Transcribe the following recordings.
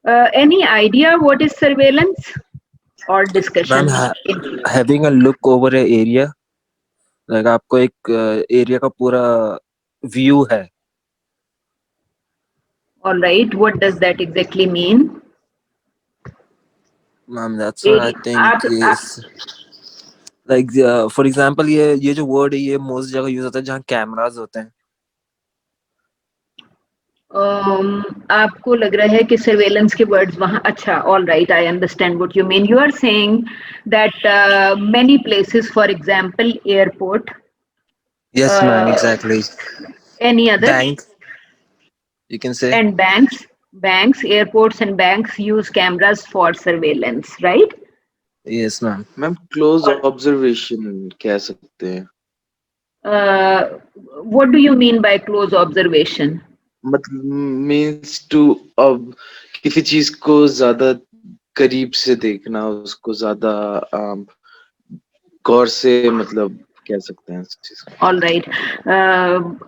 Any idea what is surveillance or ma'am, discussion? Having a look over A area, like आपको एक area का पूरा view है। All right, what does that exactly mean? Ma'am that's what I आप, think is like, for example, ये जो word है ये मोस्ट जगह यूज होता है जहाँ कैमरास होते हैं। आपको लग रहा है कि सर्वेलेंस के वर्ड्स वहां, अच्छा, all right, I understand what you mean. You are saying that many places, for example airport, yes ma'am, exactly. Any other, bank, you can say. and banks, airports and banks use cameras for surveillance, right? Yes ma'am. Ma'am close Or, observation कह सकते हैं। uh, what do you mean by close observation? मतलब means to, अब किसी चीज को ज्यादा करीब से देखना, उसको ज्यादा गौर से, मतलब कह सकते हैं इस चीज को। All right.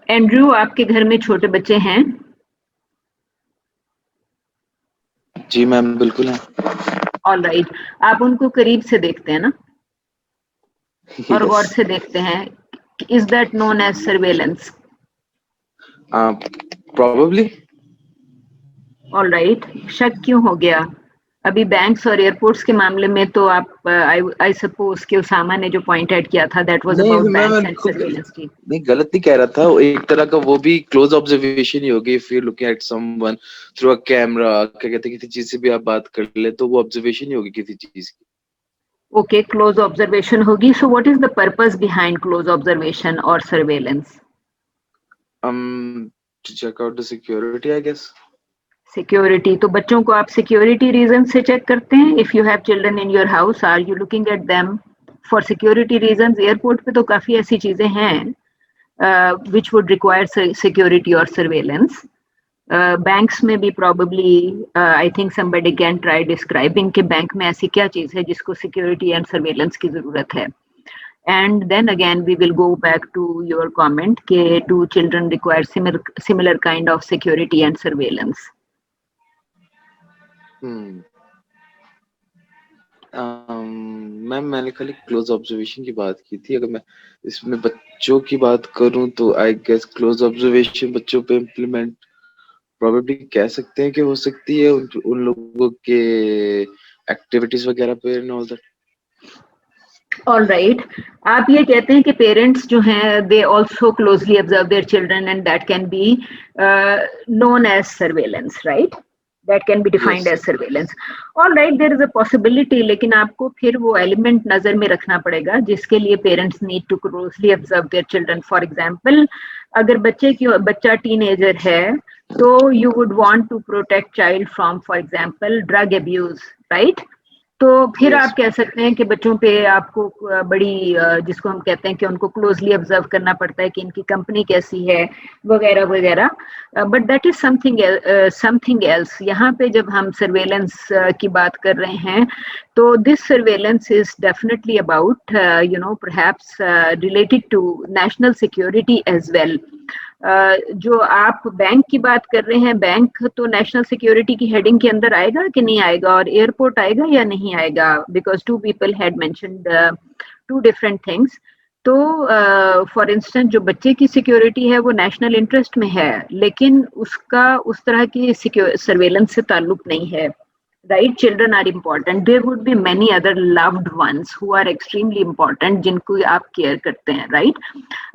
एंड्रू, आपके घर में छोटे बच्चे हैं? जी मैम, बिल्कुल है। ऑल राइट, आप उनको करीब से देखते हैं ना, और गौर यस। से देखते हैं। Is that known as surveillance? Probably. All right, शक क्यों हो गया? अभी बैंक्स और एयरपोर्ट्स के मामले में तो आप, आई सपोज कि उसामा ने जो पॉइंट ऐड किया था, दैट वाज नहीं अबाउट बैंक्स मैं एंड खुद सर्वेलेंस की। नहीं, गलत नहीं कह रहा था। वो एक तरह का वो भी क्लोज ऑब्जर्वेशन ही होगी। If you looking at someone through a camera, क्या कहते हैं, किसी चीज से भी आप बात कर ले तो वो ऑब्जर्वेशन ही होगी किसी चीज की। ओके, क्लोज ऑब्जर्वेशन होगी। So what is the purpose behind close observation और surveillance? To check out the security, I guess. Security, तो बच्चों को आप सिक्योरिटी रीजन से चेक करते हैं? If you have children in your house, are you looking at them for security reasons? Airport पे तो काफी ऐसी चीजें हैं which would require security or surveillance. Banks में भी probably, I think somebody can try describing कि बैंक में ऐसी क्या चीज है जिसको security and surveillance की जरूरत है. And then again we will go back to your comment कि do children require similar kind of security and surveillance? Ma'am मैंने खाली क्लोज ऑब्जर्वेशन की बात की थी। अगर मैं इसमें बच्चों की बात करूं तो आई गेस क्लोज ऑब्जर्वेशन बच्चों पे इम्प्लीमेंट प्रोबेबली कह सकते हैं कि हो सकती है उन लोगों के एक्टिविटीज वगैरह पे and all that. All right. आप ये कहते हैं कि पेरेंट्स जो हैं they also closely observe their children and that can be known as surveillance, right? That can be defined yes. as surveillance. All right, there is a possibility, लेकिन आपको फिर वो एलिमेंट नजर में रखना पड़ेगा जिसके लिए parents need to closely observe their children. For example, अगर बच्चा टीनेजर है तो you would want to protect child from, for example, drug abuse, right? तो फिर यस। आप कह सकते हैं कि बच्चों पे आपको बड़ी, जिसको हम कहते हैं कि उनको क्लोजली ऑब्जर्व करना पड़ता है कि इनकी कंपनी कैसी है, वगैरह वगैरह. But that is something else. यहाँ पे जब हम सर्वेलेंस की बात कर रहे हैं तो this surveillance is definitely about perhaps related to national security as well. जो आप बैंक की बात कर रहे हैं, बैंक तो नेशनल सिक्योरिटी की हेडिंग के अंदर आएगा कि नहीं आएगा, और एयरपोर्ट आएगा या नहीं आएगा? Because two people had mentioned two different things. तो फॉर इंस्टेंस जो बच्चे की सिक्योरिटी है वो नेशनल इंटरेस्ट में है, लेकिन उसका उस तरह की सर्वेलेंस से ताल्लुक नहीं है. Right, children are important. There would be many other loved ones who are extremely important जिनको आप केयर करते हैं, right?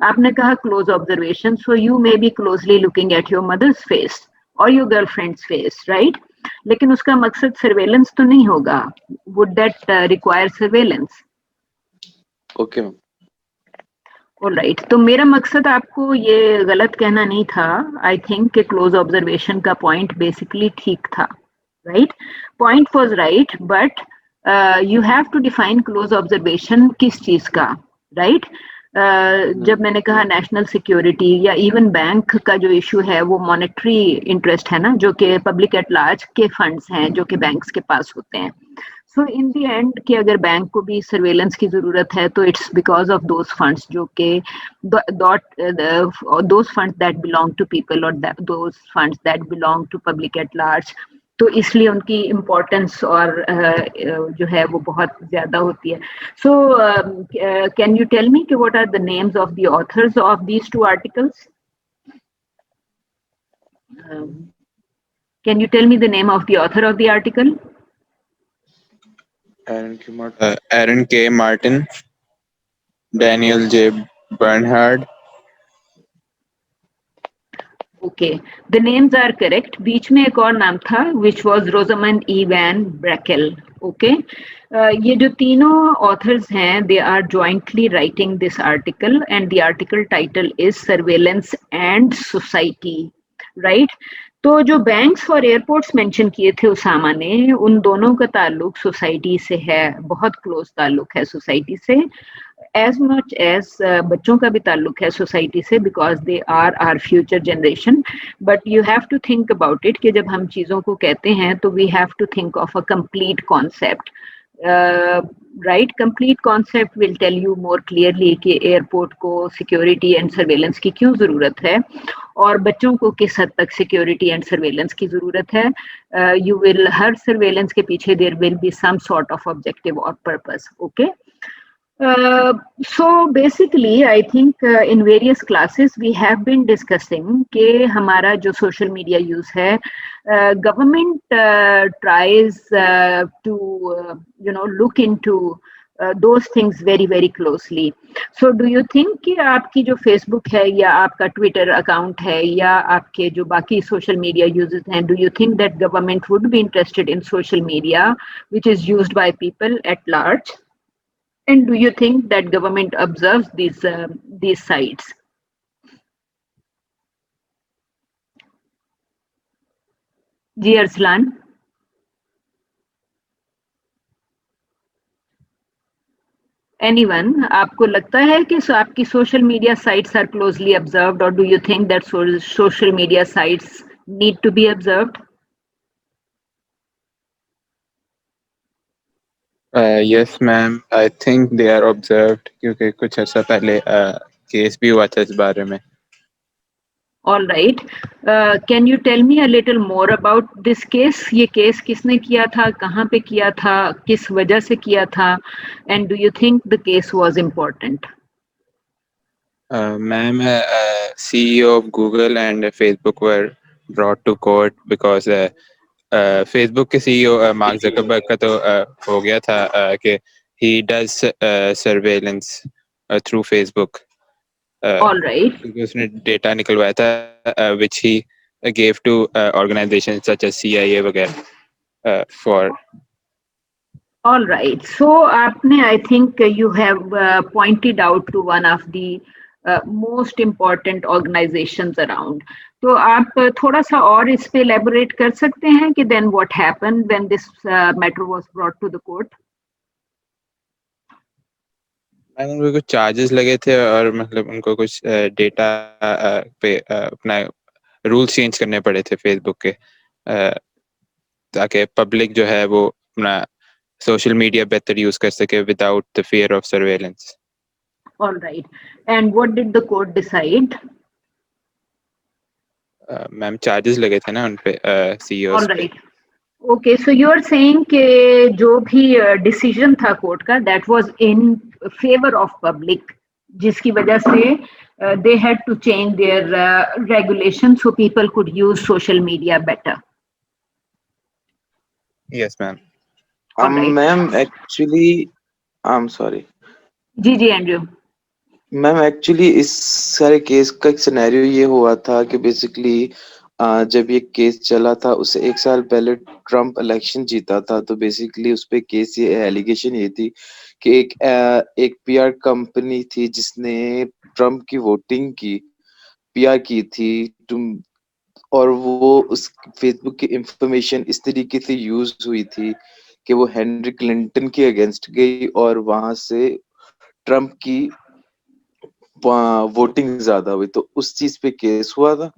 आपने कहा close observation, so you may be closely looking at your mother's face or your girlfriend's face, right? लेकिन उसका मकसद surveillance तो नहीं होगा. Would that require surveillance? Okay ma'am. All right. तो मेरा मकसद आपको ये गलत कहना नहीं था. I think कि close observation का point basically ठीक था. Right, point was right, but you have to define close observation किस चीज का, right? जब मैंने कहा नेशनल सिक्योरिटी या इवन बैंक का जो इशू है वो मॉनेटरी इंटरेस्ट है ना, जो कि पब्लिक एट लार्ज के फंड्स हैं जो कि बैंक्स के पास होते हैं. सो इन द एंड कि अगर बैंक को भी सर्वेलेंस की जरूरत है तो it's because of those funds जो कि those funds that belong to people और those funds that belong to public at large. तो इसलिए उनकी इम्पोर्टेंस और जो है वो बहुत ज़्यादा होती है. So can you tell me what are the names of the authors of these two articles? Can you tell me the name of the author of the article? Aaron K. Martin, Daniel J. Bernhard. Okay, the names are correct. बीच में एक और नाम था which was Rosamund E. Van Brakel. Okay, ये जो तीनों authors हैं they are jointly writing this article and the article title is Surveillance and Society, right? तो जो बैंक्स और एयरपोर्ट्स मेंशन किए थे उसामा ने, उन दोनों का ताल्लुक सोसाइटी से है, बहुत क्लोज ताल्लुक है सोसाइटी से, as much as बच्चों का भी ताल्लुक है सोसाइटी से because they are our future generation. But you have to think about it कि जब हम चीज़ों को कहते हैं तो we have to think of a complete concept. Right, complete concept will tell you more clearly कि एयरपोर्ट को सिक्योरिटी एंड सर्वेलेंस की क्यों ज़रूरत है और बच्चों को किस हद तक सिक्योरिटी एंड सर्वेलेंस की ज़रूरत है. यू विल हर सर्वेलेंस के पीछे there will be some sort of objective और purpose. Okay, so basically I think in various classes we have been discussing कि हमारा जो social media use है, government tries to look into those things very very closely. So do you think कि आपकी जो Facebook है या आपका Twitter account है या आपके जो बाकी social media uses हैं, do you think that government would be interested in social media which is used by people at large? And do you think that government observes these sites? Ji Arsalan. Anyone? आपको लगता है कि आपकी social media sites are closely observed, or do you think that social media sites need to be observed? Yes, ma'am. I think they are observed क्योंकि कुछ अर्सा पहले case भी हुआ था इस बारे में. All right. Can you tell me a little more about this case? ये केस किसने किया था, कहाँ पे किया था, किस वजह से किया था, and do you think the case was important? Ma'am, CEO of Google and Facebook were brought to court because Facebook के CEO मार्क ज़करबर्ग का तो हो गया था कि he does surveillance through Facebook. All right. क्योंकि उसने डेटा निकलवाया था which he gave to organizations such as CIA वगैरह for. All right. So आपने I think you have pointed out to one of the most important organizations around. तो आप थोड़ा सा और इस पे elaborate कर सकते हैं कि then what happened when this matter was brought to the court? उनको कुछ चार्जेस लगे थे और मतलब उनको कुछ डेटा पे अपना रूल्स चेंज करने पड़े थे फेसबुक के ताकि पब्लिक जो है वो अपना सोशल मीडिया बेहतर यूज कर सके without the fear of surveillance. All right. And what did the court decide? Ma'am charges लगे थे ना उन पे CEO. All right. Okay, so you are saying कि जो भी decision था कोर्ट का that was in favor of public, जिसकी वजह से they had to change their regulations so people could use social media better. Yes, ma'am. Ma'am, actually, I'm sorry. जी Andrew. Ma'am actually इस सारे केस का एक सिनेरियो ये हुआ था कि बेसिकली जब ये केस चला था उससे एक साल पहले ट्रम्प इलेक्शन जीता था, तो बेसिकली उस पे केस ये एलिगेशन ये थी कि एक पीआर कंपनी थी जिसने ट्रम्प की वोटिंग की पीआर की थी और वो उस फेसबुक की इंफॉर्मेशन इस तरीके से यूज हुई थी कि वो हेनरी क्लिंटन के अगेंस्ट गई और वहां से ट्रम्प की वोटिंग ज्यादा हुई, तो उस चीज पे केस हुआ था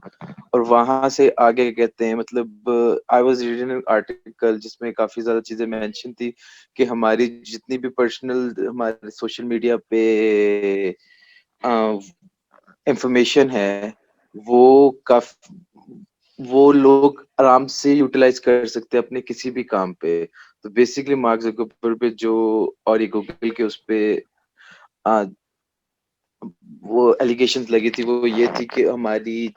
और वहां से आगे कहते हैं मतलब I was reading an article जिसमें काफी ज्यादा चीजें मेंशन थी कि हमारी जितनी भी पर्सनल हमारे सोशल मीडिया पे इंफॉर्मेशन है वो काफी वो लोग आराम से यूटिलाइज कर सकते हैं अपने किसी भी काम पे। तो बेसिकली मार्क ज़करबर्ग पे जो और ये गूगल के उस पे वो एलिगेशंस लगी थी वो ये थी कि हमारी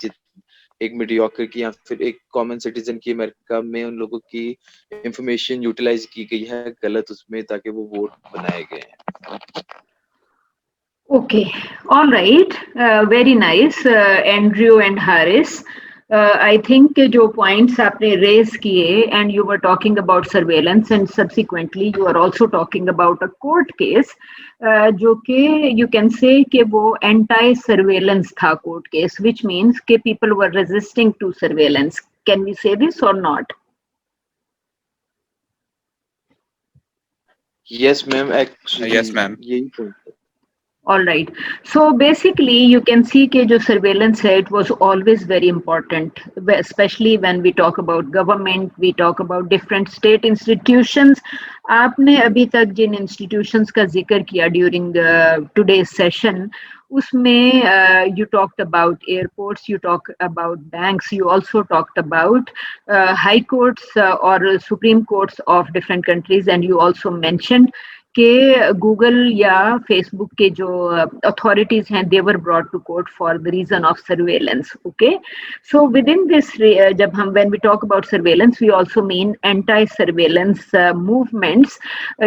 एक मीडियोकर की या फिर एक कॉमन सिटीजन की अमेरिका में उन लोगों की इंफॉर्मेशन यूटिलाइज की गई है गलत उसमें ताकि वो वोट बनाए गए हैं। Okay, all right, very nice, Andrew and Harris. I think कि जो points आपने raise किए and you were talking about surveillance and subsequently you are also talking about a court case, जो कि you can say कि वो anti-surveillance था court case, which means कि people were resisting to surveillance. Can we say this or not? Yes, ma'am. Actually, Yes, ma'am. यही point है। All right. So basically, you can see कि जो surveillance है, it was always very important, especially when we talk about government, we talk about different state institutions. आपने अभी तक जिन institutions का जिक्र किया during today's session, उसमें you talked about airports, you talked about banks, you also talked about high courts or supreme courts of different countries, and you also mentioned कि Google या Facebook के जो अथॉरिटीज हैं they were brought to court for the reason of surveillance. Okay, so within this जब हम when we talk about surveillance we also mean anti surveillance movements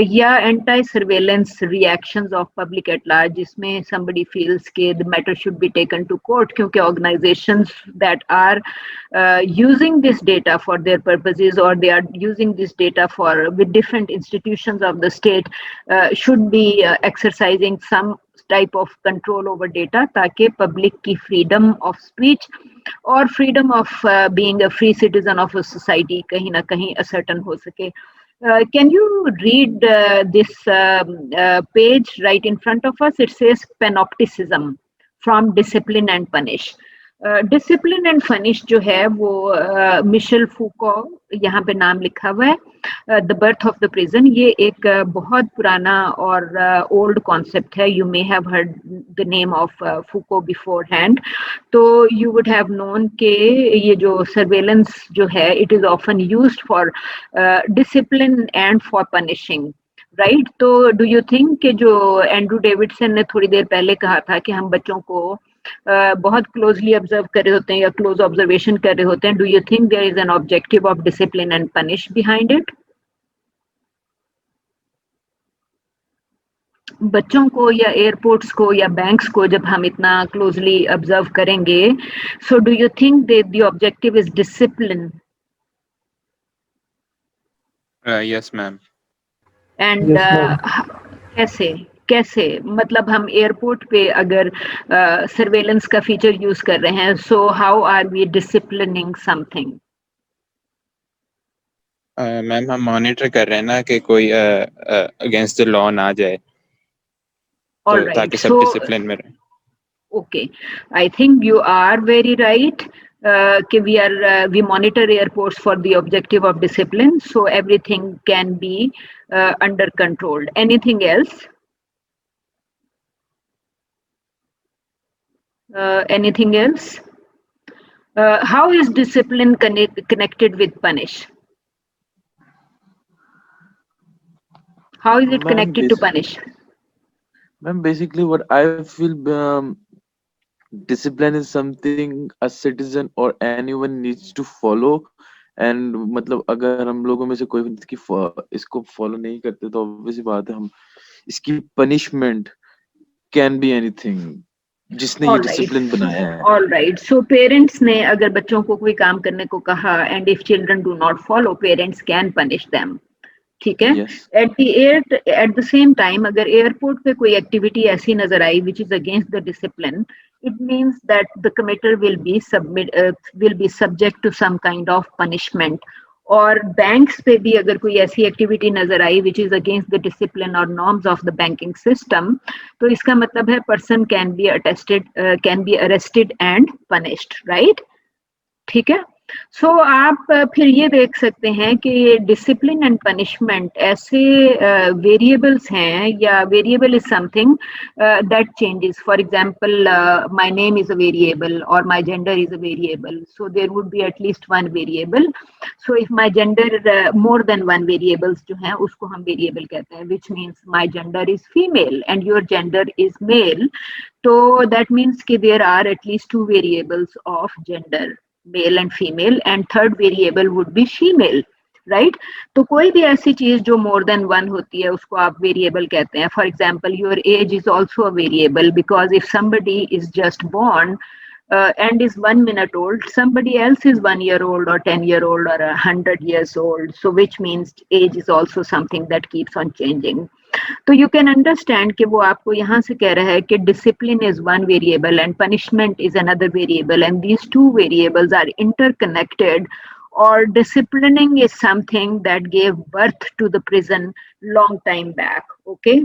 या anti surveillance reactions of public at large, जिसमें somebody feels कि the matter should be taken to court क्योंकि organizations that are using this data for their purposes or they are using this data for with different institutions of the state should be exercising some type of control over data ताकि public की freedom of speech और freedom of being a free citizen of a society कहीं ना कहीं ascertain हो सके. Can you read this page right in front of us? It says panopticism from Discipline and Punish. Discipline and finish जो है वो Michel Foucault यहाँ पे नाम लिखा हुआ है. The birth of the prison, ये एक बहुत पुराना और ओल्ड कॉन्सेप्ट है. You may have heard the name of Foucault beforehand, तो यू वुड हैव नोन के ये जो सर्वेलेंस जो है it is often used for discipline and for punishing, right. तो डू यू थिंक कि जो एंड्रू डेविडसन ने थोड़ी देर पहले कहा था कि हम बच्चों को बहुत क्लोजली ऑब्जर्व कर रहे होते हैं या क्लोज ऑब्जर्वेशन कर रहे होते हैं, do you think there is an objective of discipline and punish behind it? बच्चों को या एयरपोर्ट्स को या बैंक्स को जब हम इतना क्लोजली ऑब्जर्व करेंगे, so do you think that the objective is discipline? Yes, ma'am. And कैसे मतलब हम एयरपोर्ट पे अगर सर्वेलेंस का फीचर यूज कर रहे हैं, so how are we disciplining something? Ma'am हम मॉनिटर कर रहे हैं ना कि कोई अगेंस्ट द लॉ ना जाए, तो ताकि सब डिसिप्लिन में रहे. Okay, I think you are very right. We monitor airports for the objective of discipline, so everything can be under control. Anything else? Anything else? How is discipline connected with punish? How is it connected to punish? Ma'am, basically what I feel, discipline is something a citizen or anyone needs to follow. And मतलब अगर हम लोगों में से कोई इसको follow नहीं करते तो ऑब्वियसली बात है हम इसकी पनिशमेंट कैन बी एनीथिंग जिसने ये डिसिप्लिन बनाया है. All right. So parents ने अगर बच्चों को कोई काम करने को कहा and if children do not follow, parents can punish them. ठीक है. At the same time, अगर एयरपोर्ट पे कोई एक्टिविटी ऐसी नजर आई which is against the discipline, it means that the committer will be subject to some kind of punishment. और banks पे भी अगर कोई ऐसी एक्टिविटी नजर आई which is against the discipline or norms of the banking system, तो इसका मतलब है person can be arrested and punished, right? ठीक है. सो आप फिर ये देख सकते हैं कि डिसिप्लिन एंड पनिशमेंट ऐसे वेरिएबल्स हैं, या variable is something that changes. For example, my name is a variable और my gender is a variable, so there would be at least one variable. So if my gender, more than one variables जो हैं उसको हम variable कहते हैं, which means my gender is female and your gender is male. तो that means कि there are at least two variables of gender, male and female, and third variable would be female, right. तो कोई भी ऐसी चीज जो मोर देन वन होती है उसको आप वेरिएबल कहते हैं. For example, your age is also a variable, because if somebody is just born and is 1 minute old, somebody else is 1 year old or 10 year old or 100 years old, so which means age is also something that keeps on changing. तो you can understand कि वो आपको यहाँ से कह रहा है कि discipline is one variable and punishment is another variable, and these two variables are interconnected, और disciplining is something that gave birth to the prison long time back. Okay,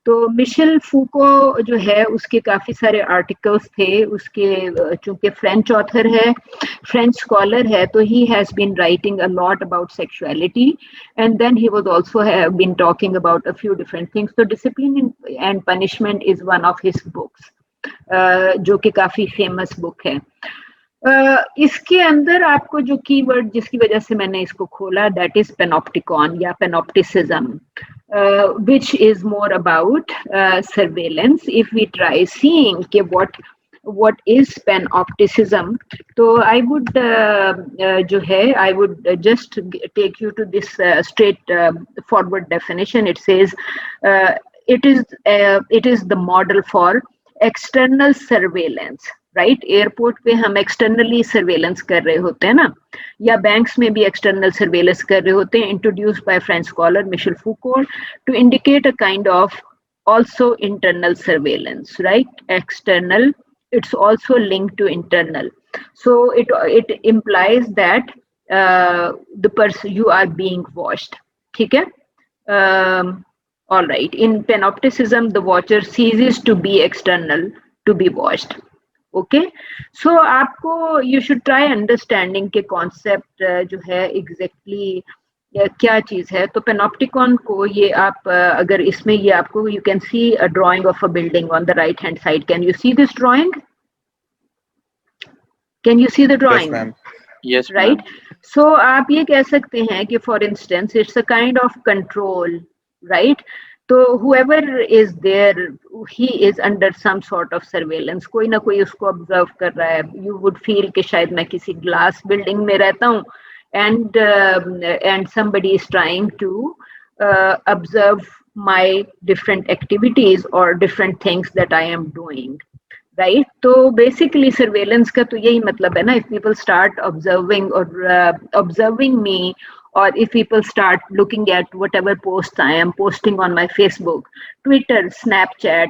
तो मिशेल फूको जो है उसके काफी सारे आर्टिकल्स थे. उसके चूंकि फ्रेंच ऑथर है, फ्रेंच स्कॉलर है, तो he has been writing a lot about sexuality, and then he was also have been talking about a few different things. तो discipline and punishment is one of his books, जो कि काफी famous book है. इसके अंदर आपको जो keyword जिसकी वजह से मैंने इसको खोला, दैट इज पेनोप्टिकॉन या पेनोप्टिसिज्म, which is more about surveillance. If we try seeing कि what is panopticism, तो I would जो है I would just take you to this straight forward definition. It says it is the model for external surveillance. Right, airport पे हम externally surveillance कर रहे होते हैं ना, या बैंक्स में भी एक्सटर्नल सर्वेलेंस कर रहे होते हैं. Introduced by French scholar Michel Foucault to indicate a kind of also internal surveillance, right? External, it's also linked to internal. So it implies that the person you are being watched. ठीक है? All right. In panopticism, the watcher ceases to be external to be watched. Okay, so आपको you should try understanding के concept जो है exactly क्या चीज है. तो पेनोप्टिकॉन को ये आप अगर इसमें ये आपको you can see a drawing of a building on the right hand side. Can you see this drawing? Can you see the drawing? Yes, right. So आप ये कह सकते हैं कि for instance it's a kind of control, right. तो whoever is there, he is under some sort of surveillance. कोई ना कोई उसको ऑब्जर्व कर रहा है. You would feel कि शायद मैं किसी ग्लास बिल्डिंग में रहता हूँ, and somebody is trying to observe my different activities or different things that I am doing. Right? तो basically surveillance का तो यही मतलब है ना. If people start observing or observing me, or if people start looking at whatever posts I am posting on my Facebook, Twitter, Snapchat,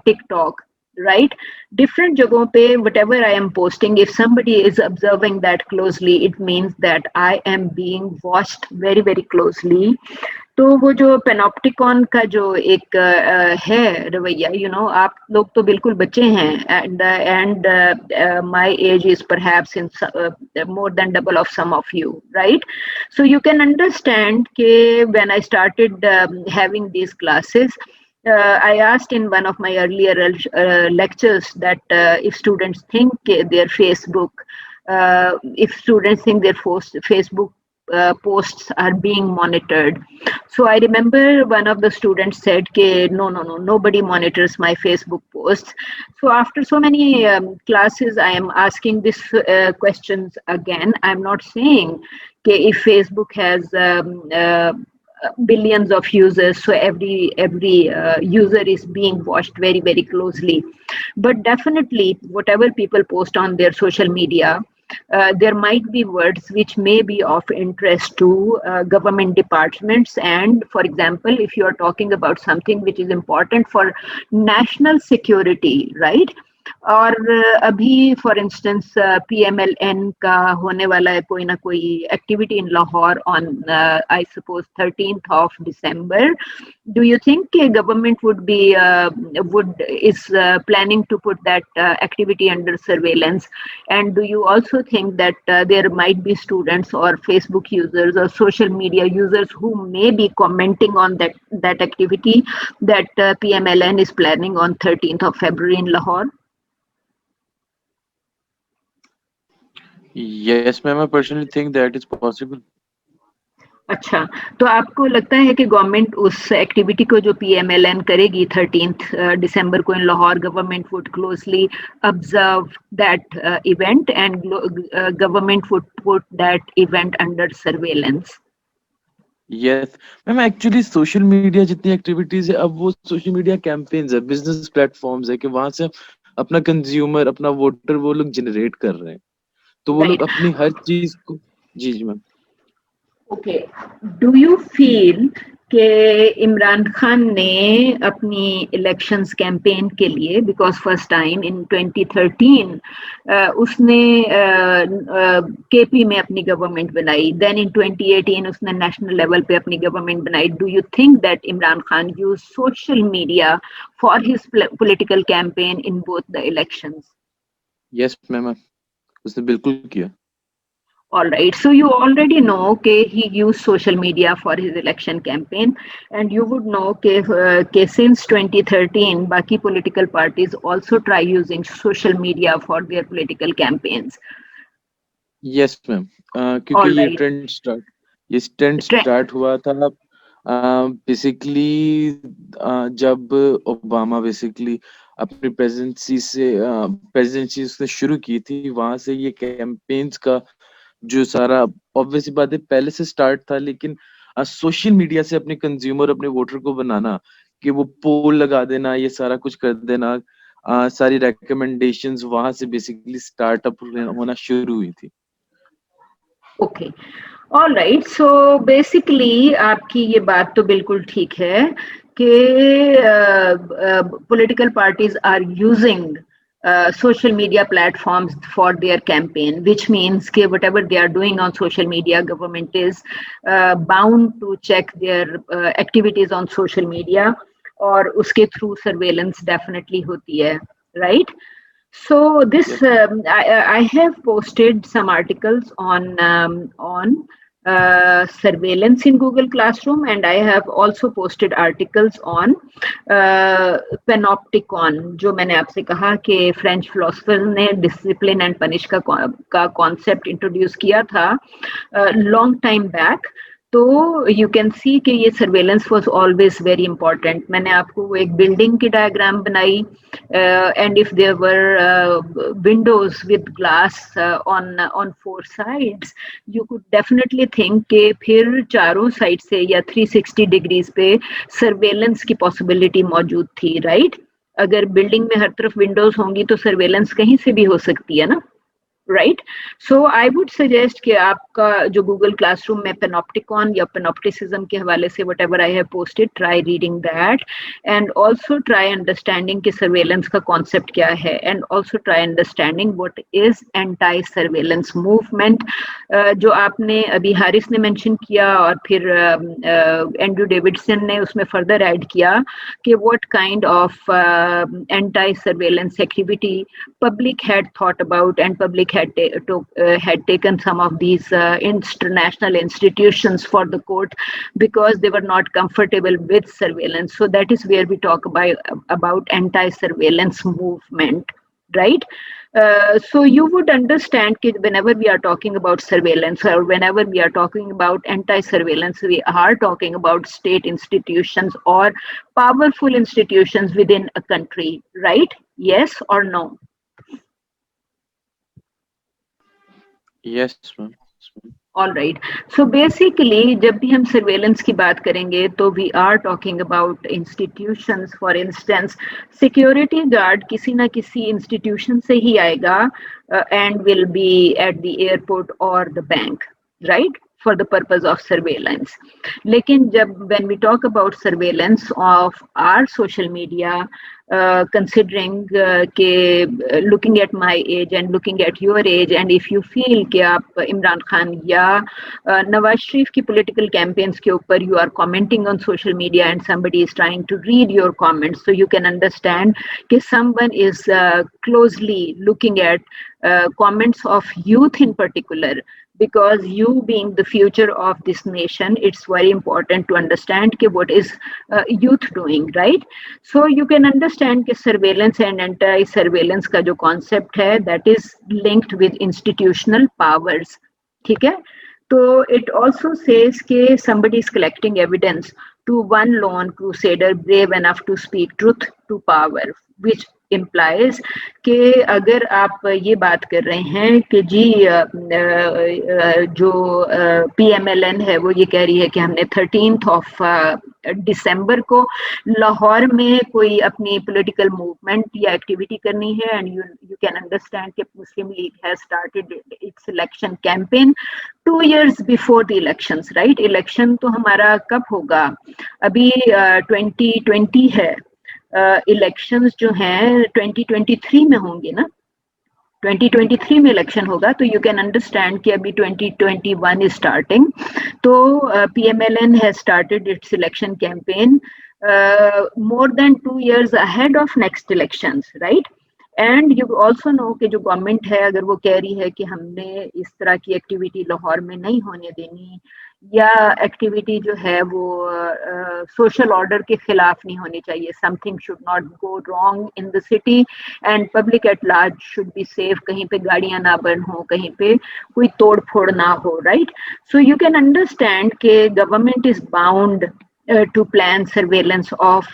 TikTok, right? Different jagahon pe whatever I am posting, if somebody is observing that closely, it means that I am being watched very, very closely. तो वो जो पेनोप्टिकॉन का जो एक है रवैया, you know, आप लोग तो बिल्कुल बच्चे हैं, and my age is perhaps in more than double of some of you, right. So you can understand के when I started having these classes, I asked in one of my earlier lectures that if students think their Facebook, if students think their Facebook posts are being monitored. So I remember one of the students said ke no, nobody monitors my Facebook posts. So after so many classes, I am asking this questions again. I'm not saying ke if Facebook has billions of users, so every user is being watched very, very closely, but definitely whatever people post on their social media, there might be words which may be of interest to government departments. And for example, if you are talking about something which is important for national security, right, और अभी for instance PMLN का होने वाला है कोई ना कोई activity in Lahore on I suppose 13th of December. Do you think government is planning to put that activity under surveillance? And do you also think that there might be students or Facebook users or social media users who may be commenting on that activity that PMLN is planning on 13th of February in Lahore? Yes, ma'am. I personally think that is possible. अच्छा, तो आपको लगता है कि government उस activity को जो PMLN करेगी 13th दिसंबर को in Lahore, government would closely observe that event and government would put that event under surveillance? Yes ma'am, actually social media जितनी एक्टिविटीज है, अब वो सोशल मीडिया कैंपेन्स है, बिजनेस प्लेटफॉर्म्स है कि वहां से अपना कंज्यूमर, अपना वोटर वो लोग जनरेट कर रहे हैं, तो वो लोग अपनी हर चीज को। जी जी ma'am. Okay, do you feel कि इमरान खान ने अपनी इलेक्शंस कैंपेन के लिए, बिकॉज फर्स्ट टाइम इन 2013 उसने KP में अपनी गवर्नमेंट बनाई, देन इन 2018 उसने नेशनल लेवल पे अपनी गवर्नमेंट बनाई, do you think that Imran Khan use social media for his political campaign in both the elections? Yes ma'am, उसने बिल्कुल किया। All right, so you already know that he used social media for his election campaign, and you would know that since 2013 बाकी political parties also try using social media for their political campaigns. Yes ma'am, क्योंकि ये trend start हुआ था basically जब Obama basically अपनी presidency उसने शुरू की थी, वहां से ये कैंपेन्स का जो सारा ऑब्वियसली बात है पहले से स्टार्ट था, लेकिन सोशल मीडिया से अपने कंज्यूमर, अपने वोटर को बनाना कि वो पोल लगा देना, ये सारा कुछ कर देना, सारी रिकमेंडेशंस वहां से बेसिकली स्टार्टअप होना शुरू हुई थी। Okay, all right, so basically आपकी ये बात तो बिल्कुल ठीक है कि political parties are using social media platforms for their campaign, which means that whatever they are doing on social media, government is bound to check their activities on social media, और उसके through surveillance definitely होती है, right? So this I have posted some articles on surveillance in Google Classroom, and I have also posted articles on Panopticon, जो मैंने आपसे कहा कि French philosopher ने डिसिप्लिन एंड पनिश का कॉन्सेप्ट इंट्रोड्यूस किया था लॉन्ग टाइम बैक। तो यू कैन सी कि ये surveillance was always very important. मैंने आपको वो एक बिल्डिंग की डायग्राम बनाई, and if there were windows with glass on 4 sides, you could definitely think कि फिर चारों साइड से या 360 डिग्रीज पे सर्वेलेंस की पॉसिबिलिटी मौजूद थी, राइट? अगर बिल्डिंग में हर तरफ विंडोज होंगी तो सर्वेलेंस कहीं से भी हो सकती है ना, right? So I would suggest कि आपका जो गूगल क्लासरूम में पेनॉप्टिकॉन या पेनॉप्टिसिज्म के हवाले से what ever I have posted, try reading that and also try understanding कि सर्वेलेंस का कॉन्सेप्ट क्या है, and also try understanding what is anti surveillance movement, जो आपने अभी हारिस ने मेंशन किया और फिर एंड्रू डेविडसन ने उसमें फर्दर ऐड किया कि what kind of anti surveillance activity public had thought about, and public had taken some of these international institutions for the court because they were not comfortable with surveillance. So that is where we talk about anti-surveillance movement, right? So you would understand that whenever we are talking about surveillance or whenever we are talking about anti-surveillance, we are talking about state institutions or powerful institutions within a country, right? Yes or no? Yes ma'am. All right. So basically, जब भी हम surveillance की बात करेंगे तो we are talking about institutions. For instance, security guard किसी ना किसी institution से ही आएगा and will be at the airport or the bank, right? for the purpose of surveillance. लेकिन जब when we talk about surveillance of our social media, considering के looking at my age and looking at your age, and if you feel कि आप इमरान खान या नवाज शरीफ की political campaigns के ऊपर you are commenting on social media and somebody is trying to read your comments, so you can understand कि someone is closely looking at comments of youth in particular, because you being the future of this nation, it's very important to understand कि what is youth doing, right? So you can understand कि surveillance and anti-surveillance का जो concept है, that is linked with institutional powers, ठीक है? तो it also says कि somebody is collecting evidence to one lone crusader brave enough to speak truth to power, which implies कि अगर आप ये बात कर रहे हैं कि जी जो PMLN है वो ये कह रही है कि हमने 13th of December को लाहौर में कोई अपनी political movement या activity करनी है, and you can understand कि Muslim League has started its election campaign 2 years before the elections, right? Election तो हमारा कब होगा? अभी 2020 है, इलेक्शंस जो हैं 2023 में होंगे ना, 2023 में इलेक्शन होगा, तो यू कैन अंडरस्टैंड कि अभी 2021 इज स्टार्टिंग, तो PMLN has started its election campaign more than 2 years ahead of next elections, right? And you also know कि जो गवर्नमेंट है अगर वो कह रही है कि हमने इस तरह की एक्टिविटी लाहौर में नहीं होने देनी, या एक्टिविटी जो है वो सोशल ऑर्डर के खिलाफ नहीं होनी चाहिए, something should not go wrong in the city and public at large should be safe, कहीं पे गाड़ियां ना बर्न हो, कहीं पे कोई तोड़ फोड़ ना हो, right? So you can understand कि government is bound to plan surveillance of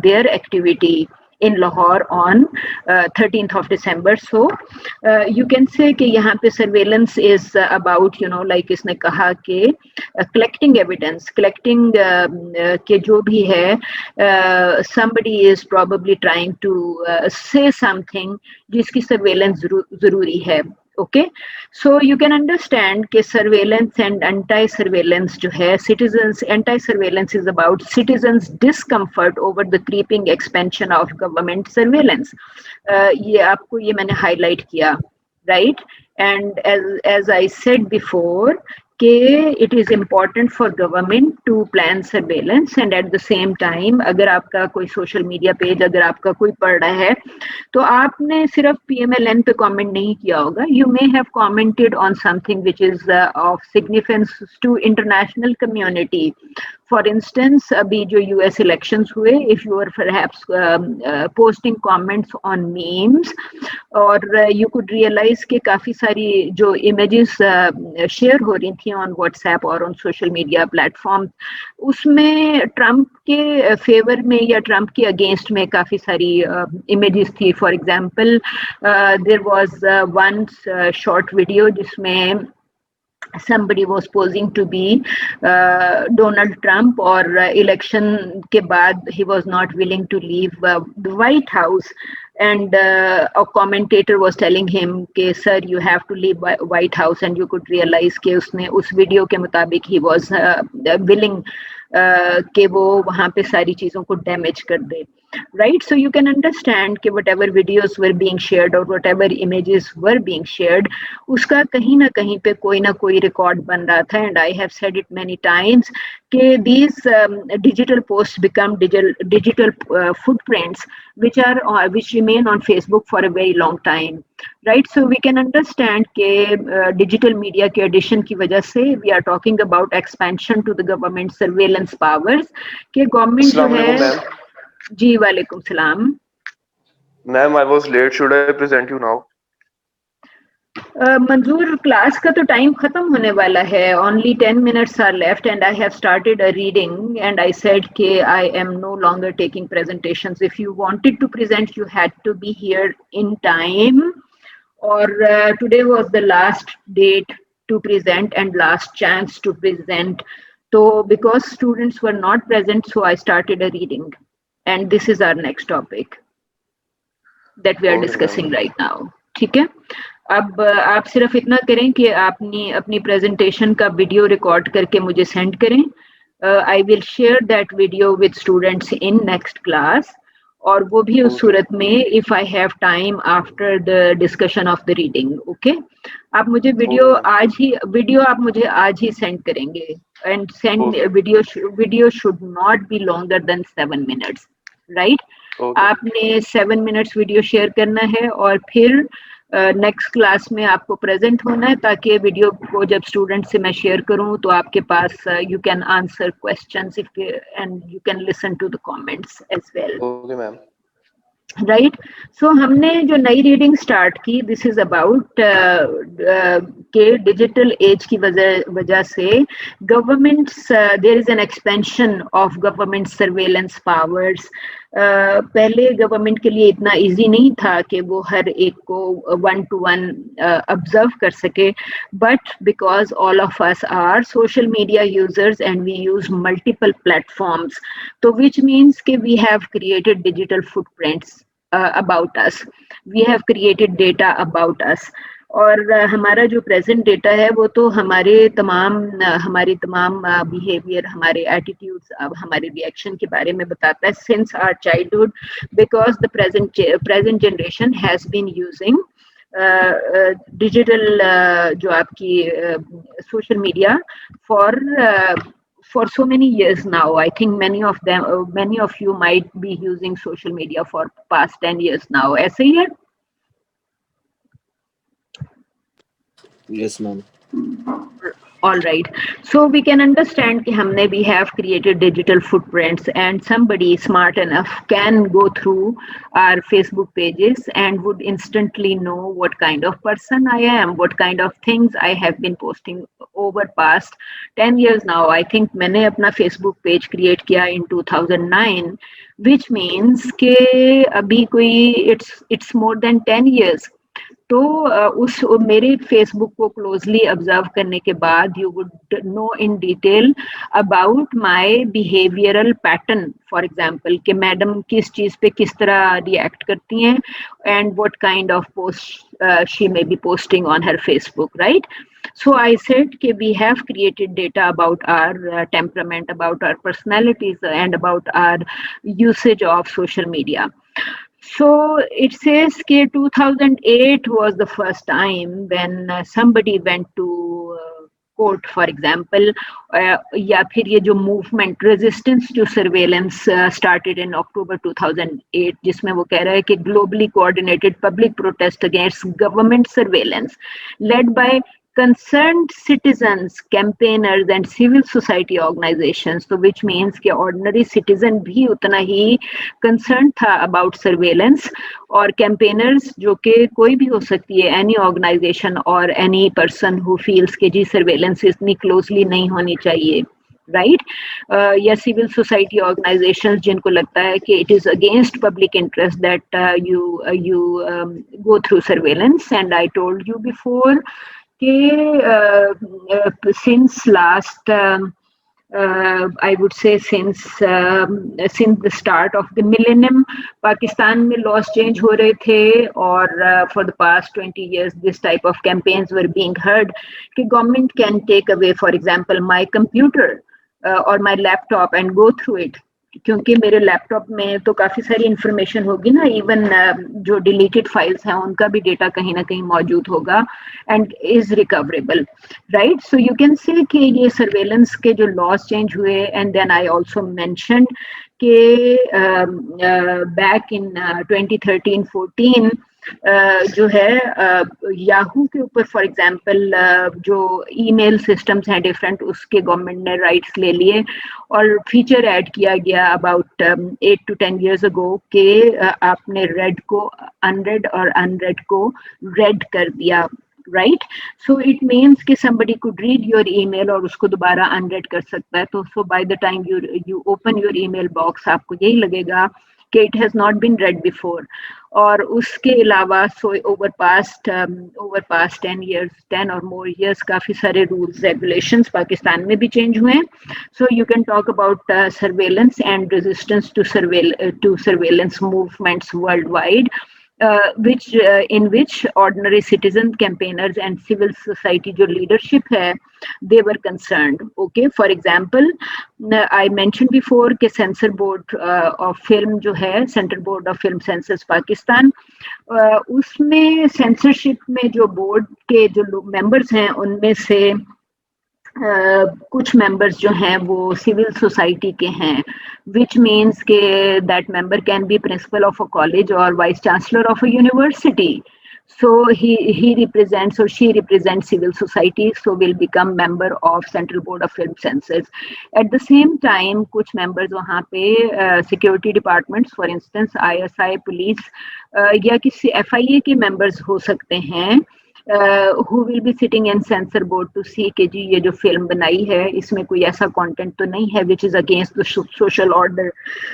their activity in Lahore on 13th of December. So you can say कि यहाँ पे surveillance is about, you know, like इसने कहा कि collecting evidence, collecting के जो भी है, somebody is probably trying to say something जिसकी surveillance ज़रूरी है. Okay, so you can understand कि surveillance and anti-surveillance जो है, citizens, anti-surveillance is about citizens' discomfort over the creeping expansion of government surveillance. ये आपको ये मैंने highlight किया, right? And as I said before, कि it is important for government to plan surveillance, and at the same time अगर आपका कोई social media page, अगर आपका कोई पढ़ रहा है, तो आपने सिर्फ PMLN पे comment नहीं किया होगा, you may have commented on something which is of significance to international community. For instance, अभी जो US elections हुए, if you were perhaps posting comments on memes, और you could realize कि काफ़ी सारी जो images share हो रही थी on WhatsApp और on social media platforms, उसमें ट्रम्प के फेवर में या ट्रम्प के अगेंस्ट में काफ़ी सारी images थी. For example, there was one short video जिसमें somebody was posing to be Donald Trump, और election के बाद he was not willing to leave the White House, and a commentator was telling him कि sir you have to leave White House, and you could realize कि उसने उस video के मुताबिक he was willing कि वो वहाँ पे सारी चीज़ों को डैमेज कर दे, right? So you can understand कि whatever videos were being shared or whatever images were being shared, उसका कहीं ना कहीं पे कोई ना कोई रिकॉर्ड बन रहा था. And I have said it many times कि these digital posts become digital footprints which remain on Facebook for a very long time, right? So we can understand कि digital media के addition की वजह से we are talking about expansion to the government surveillance powers, कि government जो है. जी वालेकुम सलाम. Ma'am, I was late. Should I present you now? मंजूर, क्लास का तो टाइम खत्म होने वाला है. Only 10 minutes are left, and I have started a reading, and I said कि I am no longer taking presentations. If you wanted to present, you had to be here in time, or today was the last date to present and last chance to present. So because students were not present, so I started a reading. And this is our next topic that we are discussing right now. ठीक है? अब आप सिर्फ इतना करें कि आपने अपनी प्रेजेंटेशन का वीडियो रिकॉर्ड करके मुझे सेंड करें. I will share that video with students in next class, और वो भी उस सूरत में if I have time after the discussion of the reading. Okay, आप मुझे वीडियो आप मुझे आज ही सेंड करेंगे. And send video should not be longer than 7 minutes, right? आपने 7 minutes वीडियो शेयर करना है और फिर नेक्स्ट क्लास में आपको प्रेजेंट होना है, ताकि वीडियो को जब स्टूडेंट से मैं शेयर करूं तो आपके पास you can answer questions and you can listen to the comments as well. Okay ma'am. Right. So हमने जो नई रीडिंग स्टार्ट की, दिस इज अबाउट के डिजिटल एज की वजह से governments, there is an expansion of government surveillance powers. पहले government के लिए इतना इजी नहीं था कि वो हर एक को 1-to-1 ऑब्जर्व कर सके, but because all of us are social media users and we use multiple platforms, तो विच मीन्स कि we have created digital footprints about us, we have created data about us. और हमारा जो present data है वो तो हमारी तमाम बिहेवियर, हमारे एटीट्यूड्स, हमारे रिएक्शन के बारे में बताता है since our childhood, because the present generation has been using digital जो आपकी social media for so many years now. I think many of you might be using social media for past 10 years now. ऐसे ही है? Yes, ma'am. All right. So we can understand कि हमने we have created digital footprints, and somebody smart enough can go through our Facebook pages and would instantly know what kind of person I am, what kind of things I have been posting over past 10 years now. I think मैंने अपना Facebook page create किया in 2009, which means कि अभी कोई it's more than 10 years. तो उस मेरे Facebook को क्लोजली ऑब्जर्व करने के बाद you would no in detail about my behavioural pattern. For example कि मैडम किस चीज़ पे किस तरह रिएक्ट करती हैं, and what kind of post she may be posting on her Facebook, right? So I said कि we have created data about our temperament, about our personalities, and about our usage of social media. So it says that 2008 was the first time when somebody went to court, for example, या फिर ये जो movement resistance to surveillance started in October 2008, जिसमें वो कह रहा है कि globally coordinated public protest against government surveillance led by concerned citizens, campaigners and civil society organizations. So which means कि ordinary citizen भी उतना ही concerned था about surveillance, और campaigners जो कि कोई भी हो सकती है, any organization or any person who feels कि जी surveillance इतनी closely नहीं होनी चाहिए, right? या civil society organizations जिनको लगता है कि it is against public interest that you go through surveillance. And I told you before since last I would say since the start of the millennium, Pakistan में laws change हो रहे थे, और for the past 20 years this type of campaigns were being heard कि government can take away, for example, my computer or my laptop and go through it. क्योंकि मेरे laptop में तो काफ़ी सारी इंफॉर्मेशन होगी ना, इवन जो डिलीटेड फाइल्स हैं उनका भी डेटा कहीं ना कहीं मौजूद होगा and is recoverable, right? So you can say कि ये सर्वेलेंस के जो लॉज चेंज हुए, and then I also mentioned कि बैक इन 2013-14 जो है याहू के ऊपर, फॉर एग्जांपल, जो ईमेल सिस्टम्स हैं डिफरेंट, उसके गवर्नमेंट ने राइट्स ले लिए और फीचर ऐड किया गया अबाउट 8 to 10 years ago कि आपने रेड को अनरेड और अनरेड को रेड कर दिया, राइट? सो इट मीन्स कि somebody could read your email और उसको दोबारा अनरेड कर सकता है. तो so by the time you open your email box आपको यही लगेगा कि it has not been read before. और उसके अलावा over past 10 years, 10 or more years, काफ़ी सारे rules regulations पाकिस्तान में भी change हुए हैं. So you can talk about surveillance and resistance to surveillance movements worldwide. in which ordinary citizen campaigners and civil society जो leadership है, they were concerned. Okay, for example, I mentioned before कि censor board of film जो है, Central Board of Film Censors Pakistan, उसमें censorship में जो board के जो members हैं, उनमें से कुछ मेंबर्स जो हैं वो सिविल सोसाइटी के हैं, विच मीन्स के that member can be principal of a college और vice chancellor of a university. So he represents or she represents civil society, so will become member of Central Board of Film Censors. At the same time, कुछ members वहाँ पे security departments, for instance ISI, police या किसी FIA के members हो सकते हैं, who will be sitting in censor board to see कि जी ये जो फिल्म बनाई है इसमें कोई ऐसा content तो नहीं है which is against the social order.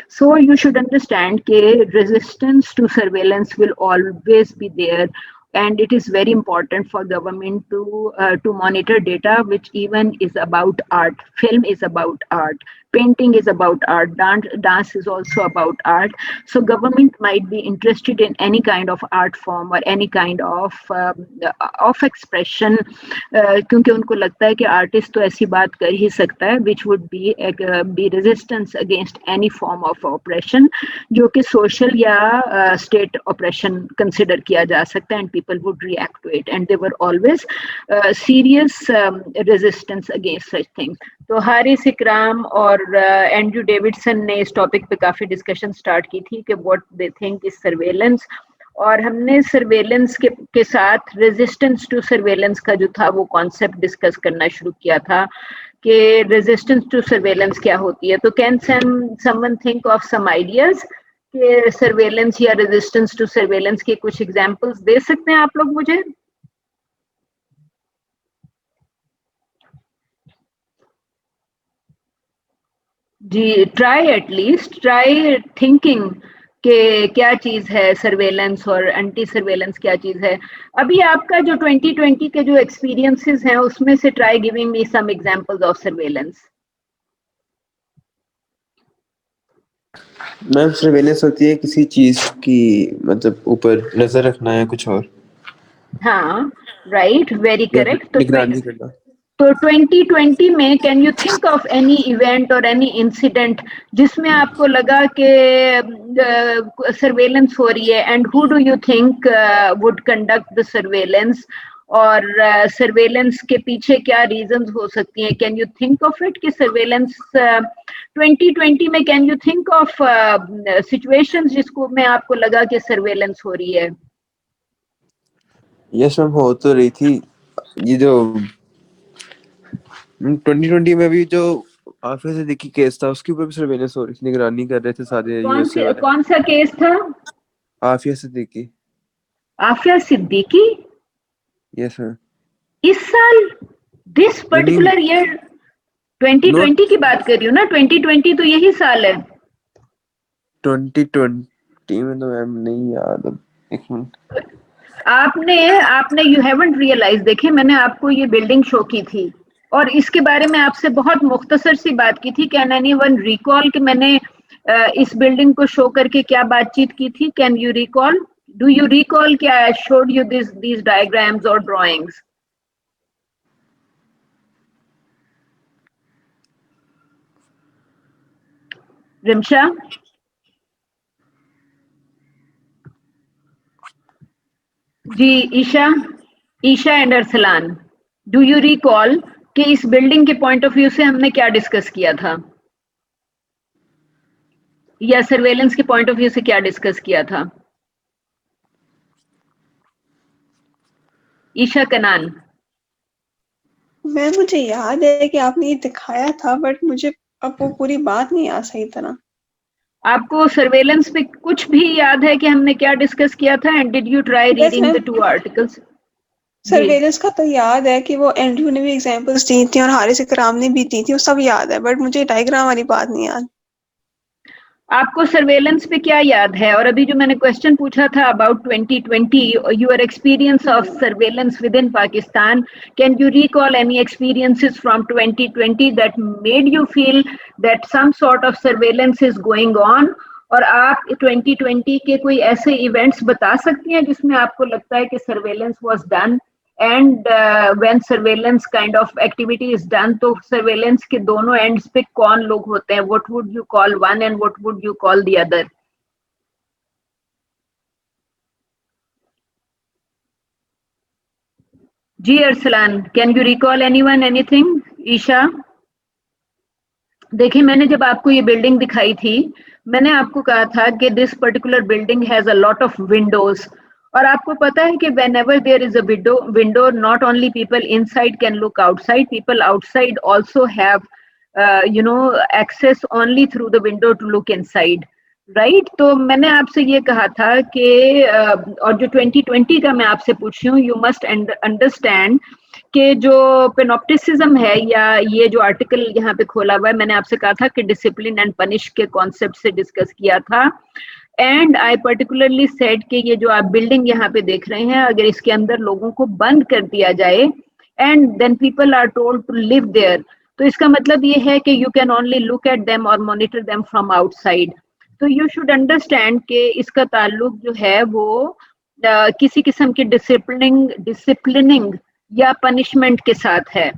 So you should understand कि resistance to surveillance will always be there, and it is very important for government to monitor data which even is about art. Film is about art, painting is about art, dance is also about art. So government might be interested in any kind of art form or any kind of expression, क्योंकि उनको लगता है कि artist तो ऐसी बात कर ही सकता है which would be resistance against any form of oppression जो कि social या state oppression consider किया जा सकता है, and people would react to it, and they were always serious resistance against such things. तो हारिस इकराम और एंड्रू डेविडसन ने इस टॉपिक पे काफी डिस्कशन स्टार्ट की थी कि what they think is surveillance, और हमने सर्वेलेंस के साथ रेजिस्टेंस टू सर्वेलेंस का जो था वो कॉन्सेप्ट डिस्कस करना शुरू किया था कि रेजिस्टेंस टू सर्वेलेंस क्या होती है. तो can someone think of some ideas कि सर्वेलेंस या रेजिस्टेंस टू सर्वेलेंस के कुछ एग्जांपल्स दे सकते हैं आप लोग मुझे? जी, ट्राई थिंकिंग कि क्या चीज है सर्वेलेंस और एंटी सर्वेलेंस क्या चीज है. अभी आपका जो 2020 के जो एक्सपीरियंसेस हैं उसमें से try giving me some examples of surveillance. Ma'am surveillance होती है किसी चीज की मतलब ऊपर नजर रखना है कुछ और. हाँ, राइट, वेरी करेक्ट. निगरानी करना. तो 2020 में can you think of any event और एनी इंसिडेंट जिसमें आपको लगा कि सर्वेलेंस हो रही है, and who do you think would conduct the surveillance, और सर्वेलेंस के पीछे क्या रीजंस हो सकती हैं? Can you think of it कि सर्वेलेंस 2020 में can you think of situations जिसको में आपको लगा कि सर्वेलेंस हो रही है? यस मैम, हो तो रही थी. ये जो 2020 में भी जो आफिया सिद्दीकी केस था उसके ऊपर भी सर्वेलेंस हो रही थी, निगरानी कर रहे थे सारे. कौन सा केस था? आफिया सिद्दीकी. आफिया सिद्दीकी? Yes ma'am. इस साल, दिस पर्टिकुलर ईयर 2020 की बात कर रही हूँ ना? 2020 तो यही साल है. 2020 में तो मैम नहीं याद. एक मिनट. आपने यू हैवंट रियलाइज. देखिए, मैंने आपको ये बिल्डिंग शो की थी और इसके बारे में आपसे बहुत मुख्तसर सी बात की थी. कैन एनीवन रिकॉल कि मैंने इस बिल्डिंग को शो करके क्या बातचीत की थी? Can you recall? Do you recall कि I showed you these diagrams or drawings? Rimsha? जी, Isha and Arsalan, do you recall कि इस बिल्डिंग के पॉइंट ऑफ व्यू से हमने क्या डिस्कस किया था, या सर्वेलेंस के पॉइंट ऑफ व्यू से क्या डिस्कस किया था? ईशा कनान. मैं मुझे याद है कि आपने ये दिखाया था, बट मुझे अब वो पूरी बात नहीं आ सही तरह. आपको सर्वेलेंस पे कुछ भी याद है कि हमने क्या डिस्कस किया था? And did you try reading the 2 articles? Surveillance का तो याद है कि वो एंड्रू ने भी एग्जांपल्स दी थी और हारिस इकराम ने भी दी थी, वो सब याद है, बट मुझे डायग्राम वाली बात नहीं याद. आपको सर्वेलेंस पे क्या याद है? और अभी जो मैंने क्वेश्चन पूछा था about 2020, your experience of surveillance with in Pakistan, can you recall any experiences from 2020 that made you feel that some sort of surveillance is going on, और आप 2020 के कोई ऐसे इवेंट्स बता सकती हैं जिसमें आपको लगता है कि surveillance was done and when surveillance kind of activity is done, तो सर्वेलेंस के दोनों एंड्स पे कौन लोग होते हैं? What would you call one end what would you call the other? जी Arsalan, can you recall anyone anything? Isha, देखिए मैंने जब आपको ये बिल्डिंग दिखाई थी, मैंने आपको कहा था कि this particular building has a lot of Windows, और आपको पता है कि whenever there is a window, not only people inside can look outside, people outside also have access only through the window to look inside, right? तो मैंने आपसे ये कहा था कि और जो 2020 का मैं आपसे पूछ रही हूँ, यू मस्ट अंडरस्टैंड कि जो पेनोप्टिसिज्म है, या ये जो आर्टिकल यहाँ पे खोला हुआ है, मैंने आपसे कहा था कि डिसिप्लिन एंड पनिश के कॉन्सेप्ट से डिस्कस किया था, एंड आई पर्टिकुलरली सेड कि ये जो आप बिल्डिंग यहाँ पे देख रहे हैं, अगर इसके अंदर लोगों को बंद कर दिया जाए and then people are told to live there, तो इसका मतलब ये है कि you can only look at them और मॉनिटर देम फ्रॉम आउटसाइड। तो यू शुड अंडरस्टैंड कि इसका ताल्लुक जो है वो किसी किस्म की डिसिप्लिनिंग या पनिशमेंट के साथ है।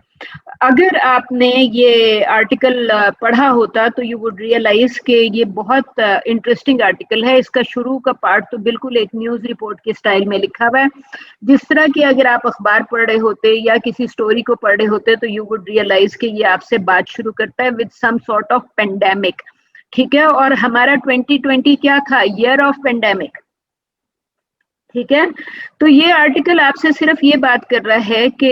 अगर आपने ये आर्टिकल पढ़ा होता तो यू वुड रियलाइज कि ये बहुत इंटरेस्टिंग आर्टिकल है। इसका शुरू का पार्ट तो बिल्कुल एक न्यूज रिपोर्ट के स्टाइल में लिखा हुआ है, जिस तरह की अगर आप अखबार पढ़ रहे होते या किसी स्टोरी को पढ़ रहे होते तो यू वुड रियलाइज कि ये आपसे बात शुरू करता है with some sort of pandemic, ठीक है। और हमारा 2020 क्या था? ईयर ऑफ पेंडेमिक, ठीक है। तो ये आर्टिकल आपसे सिर्फ ये बात कर रहा है कि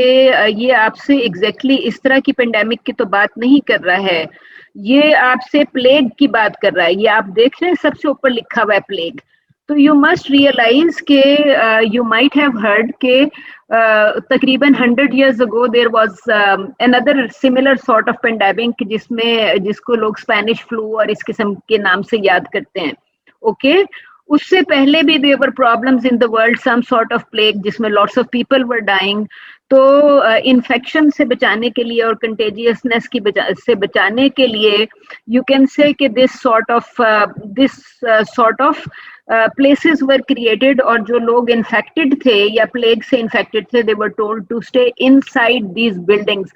ये आपसे एग्जैक्टली इस तरह की पेंडेमिक की तो बात नहीं कर रहा है, ये आपसे प्लेग की बात कर रहा है। ये आप देख रहे हैं सबसे ऊपर लिखा हुआ है प्लेग। तो यू मस्ट रियलाइज के यू माइट हैव हर्ड के तकरीबन 100 years ago there was another similar sort of pandemic जिसको लोग स्पेनिश फ्लू और इस किस्म के नाम से याद करते हैं, ओके। उससे पहले भी there were problems in the world, some sort of plague जिसमें lots of people were dying। तो इन्फेक्शन से बचाने के लिए और कंटेजियसनेस से बचाने के लिए यू कैन से कि this sort of places were created, और जो लोग इन्फेक्टेड थे या प्लेग से इन्फेक्टेड थे they were told to stay inside these buildings,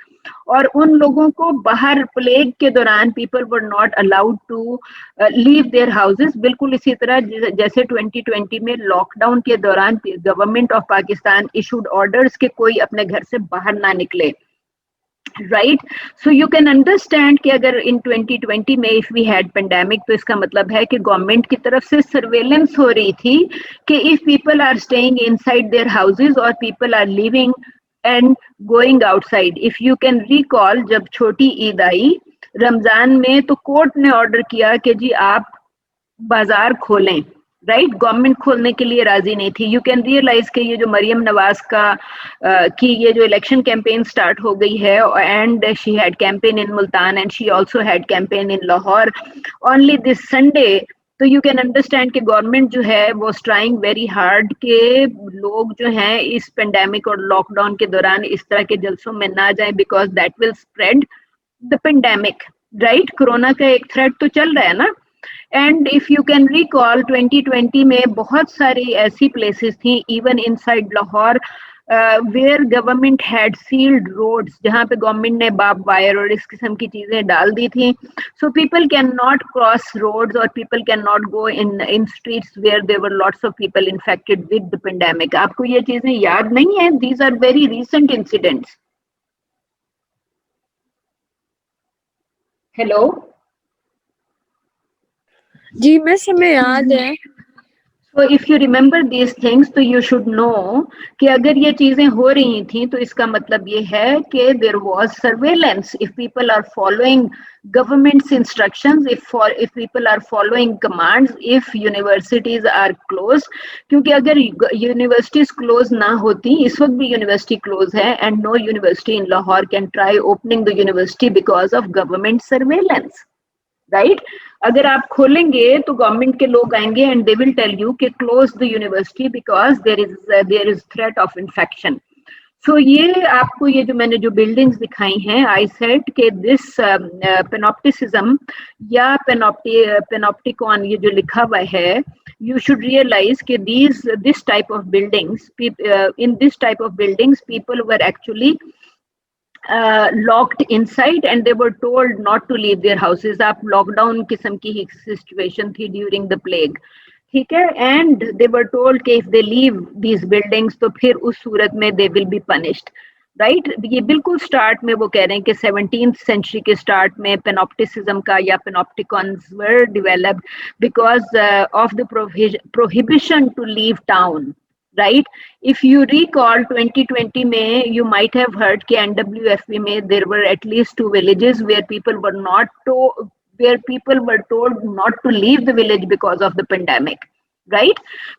और उन लोगों को बाहर प्लेग के दौरान people were not allowed to leave their houses. बिल्कुल इसी तरह जैसे 2020 में लॉकडाउन के दौरान government of Pakistan issued orders के कोई अपने घर से बाहर ना निकले, right. So you can understand कि अगर इन 2020 में इफ वी हैड पेंडेमिक तो इसका मतलब है कि गवर्नमेंट की तरफ से सर्वेलेंस हो रही थी कि if people are staying inside their houses और people are living and going outside. If you can recall, जब छोटी ईद आई रमजान में तो कोर्ट ने ऑर्डर किया कि जी आप बाजार खोलें, राइट। गवर्नमेंट खोलने के लिए राजी नहीं थी। यू कैन रियलाइज कि ये जो मरियम नवाज की ये जो इलेक्शन कैंपेन स्टार्ट हो गई है, and she had campaign in Multan and she also had campaign in Lahore only this Sunday. तो यू कैन अंडरस्टैंड कि गवर्नमेंट जो है वो ट्राइंग वेरी हार्ड के लोग जो हैं इस पेंडेमिक और लॉकडाउन के दौरान इस तरह के जलसों में ना जाएं, because that will spread the pandemic, right. Corona का एक थ्रेट तो चल रहा है ना। And if you can recall 2020 में बहुत सारी ऐसी प्लेसेस थी even inside Lahore where government had sealed roads, जहाँ पे गवर्नमेंट ने बार्ब वायर और इस किस्म की चीजें डाल दी थी। So people can not cross roads और people can not go in streets where there were lots of people infected with the pandemic. आपको ये चीजें याद नहीं है? These are very recent incidents. Hello जी मैं समय याद है। So if you remember these things, तो you should know कि अगर ये चीजें हो रही थी तो इसका मतलब ये है कि there was surveillance. If people are following government's instructions, if people are following commands, if universities are closed, क्योंकि अगर universities close ना होती, इस वक्त भी university close है and no university in Lahore can try opening the university because of government surveillance, right? अगर आप खोलेंगे तो गवर्नमेंट के लोग आएंगे and they will tell you कि close the university because there is threat of infection. So ये आपको ये जो मैंने जो बिल्डिंग्स दिखाई हैं, आई सेड कि दिस पेनोप्टिसिज्म या पेनोप्टिकॉन ये जो लिखा हुआ है, you should realize कि this type of buildings, in this type of buildings people were actually locked inside and they were told not to leave their houses. आप लॉकडाउन किस्म की ही सिचुएशन थी ड्यूरिंग द प्लेग, ठीक है, and they were told कि if they leave these buildings तो फिर उस सूरत में दे विल बी पनिश्ड, राइट। ये बिल्कुल स्टार्ट में वो कह रहे हैं कि 17th सेंचुरी के स्टार्ट में पेनोप्टिसिज्म का या panopticons were developed because of the prohibition to leave town, right? If you recall 2020 में you might have heard कि NWFB में there were at least 2 villages where people were told not to leave the village because of the pandemic, right?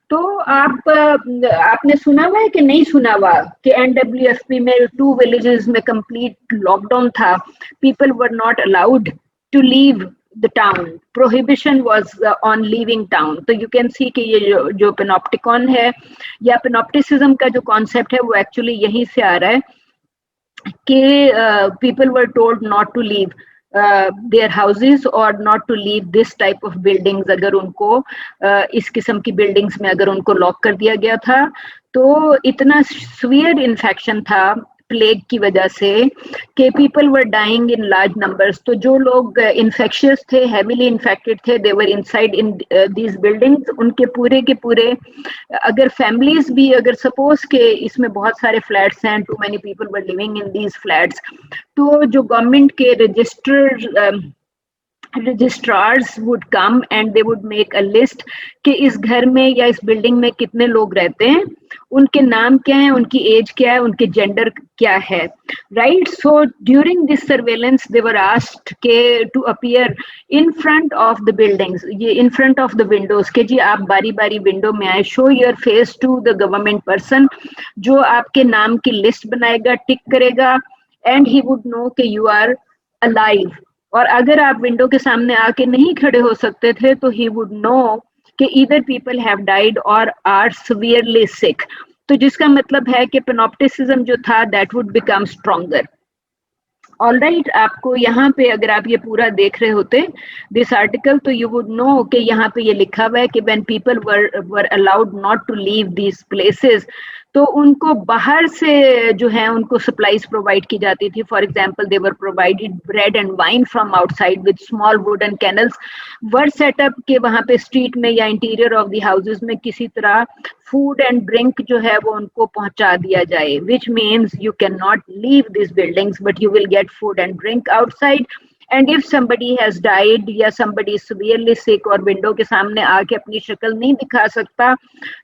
तो आपने सुना हुआ है कि नहीं सुना हुआ कि NWFB में 2 villages में complete lockdown था, people were not allowed to leave the town, prohibition was on leaving town. तो you can see कि ये जो पेनोप्टिकॉन है या पेनोप्टिसिज्म का जो कॉन्सेप्ट है वो एक्चुअली यहीं से आ रहा है कि people were told not to leave their houses or not to leave this type of buildings. अगर उनको इस किस्म की बिल्डिंग्स में अगर उनको लॉक कर दिया गया था तो इतना सीवियर इन्फेक्शन था प्लेग की वजह से कि people were dying in large numbers. तो जो लोग इन्फेक्शियस थे, हेवीली इन्फेक्टेड थे, they were inside in these buildings, उनके पूरे के पूरे अगर फैमिलीज भी, अगर सपोज के इसमें बहुत सारे फ्लैट्स हैं, too many people were living in these flats, तो जो गवर्नमेंट के registrars would come and they would make a list कि इस घर में या इस बिल्डिंग में कितने लोग रहते हैं, उनके नाम क्या है, उनकी एज क्या है, उनके जेंडर क्या है, right. So during this surveillance they were asked के to appear in front of the buildings, ये in front of the windows, के जी आप बारी बारी विंडो में आए, show your face to the government person जो आपके नाम की लिस्ट बनाएगा, टिक करेगा, एंड ही वुड नो कि यू आर अलाइव। और अगर आप विंडो के सामने आके नहीं खड़े हो सकते थे तो ही वुड नो कि ईदर पीपल हैव डाइड और आर सिवियरली सिक। तो जिसका मतलब है कि पेनोप्टिसिज्म जो था that would become stronger. Alright, आपको यहाँ पे अगर आप ये पूरा देख रहे होते दिस आर्टिकल तो यू वुड नो कि यहाँ पे ये लिखा हुआ है कि when people were allowed not to leave these places, तो उनको बाहर से जो है उनको सप्लाईज प्रोवाइड की जाती थी। For example they were provided bread and wine from outside with small wooden canals were set up के वहाँ पे स्ट्रीट में या इंटीरियर ऑफ द हाउसेज में किसी तरह फूड एंड ड्रिंक जो है वो उनको पहुंचा दिया जाए, which means you can not leave this buildings but you will get food and drink outside. And if somebody has died या somebody is severely sick और विंडो के सामने आके अपनी शक्ल नहीं दिखा सकता,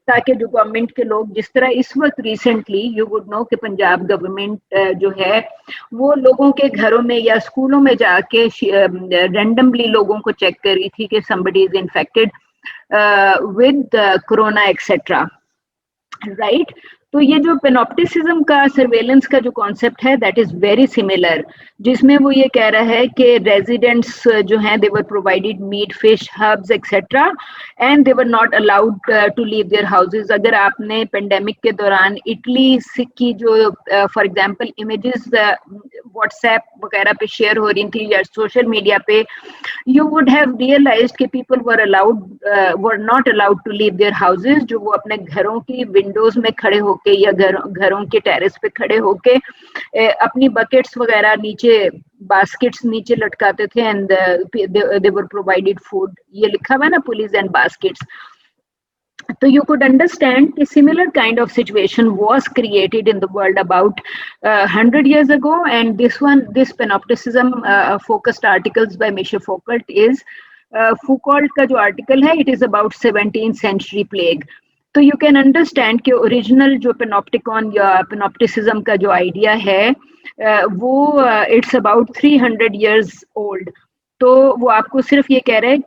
ताकि जो गवर्नमेंट के लोग, जिस तरह इस वक्त रिसेंटली यू वुड नो कि पंजाब गवर्नमेंट जो है वो लोगों के घरों में या स्कूलों में जाके रैंडमली लोगों को चेक कर रही थी कि somebody is infected with corona etcetera, right. तो ये जो पेनोप्टिसिज्म का सर्वेलेंस का जो कॉन्सेप्ट है दैट इज वेरी सिमिलर, जिसमें वो ये कह रहा है कि रेजिडेंट्स जो हैं they were provided meat, fish, herbs etcetera and they were not allowed to leave their houses. अगर आपने पेंडेमिक के दौरान इटली की जो फॉर एग्जांपल इमेजेस व्हाट्सएप वगैरह पे शेयर हो रही थी या सोशल मीडिया पे, यू वुड हैव रियलाइज्ड कि people were not allowed to leave their houses, जो वो अपने घरों की विंडोज में खड़े होके या घरों के टेरेस पे खड़े होके अपनी बकेट्स वगैरह नीचे, बास्केट्स नीचे लटकाते थे and they were provided food. ये लिखा हुआ है ना, police and baskets. So you could understand a similar kind of situation was created in the world about 100 years ago, and this penopticism focused articles by Michel Foucault is Foucault का जो article है, it is about 17th century plague. तो you can understand कि original जो पेनोप्टिकॉन या पेनोप्टिसिज्म का जो idea है वो इट्स अबाउट 300 years ओल्ड। तो वो आपको सिर्फ ये कह रहे हैं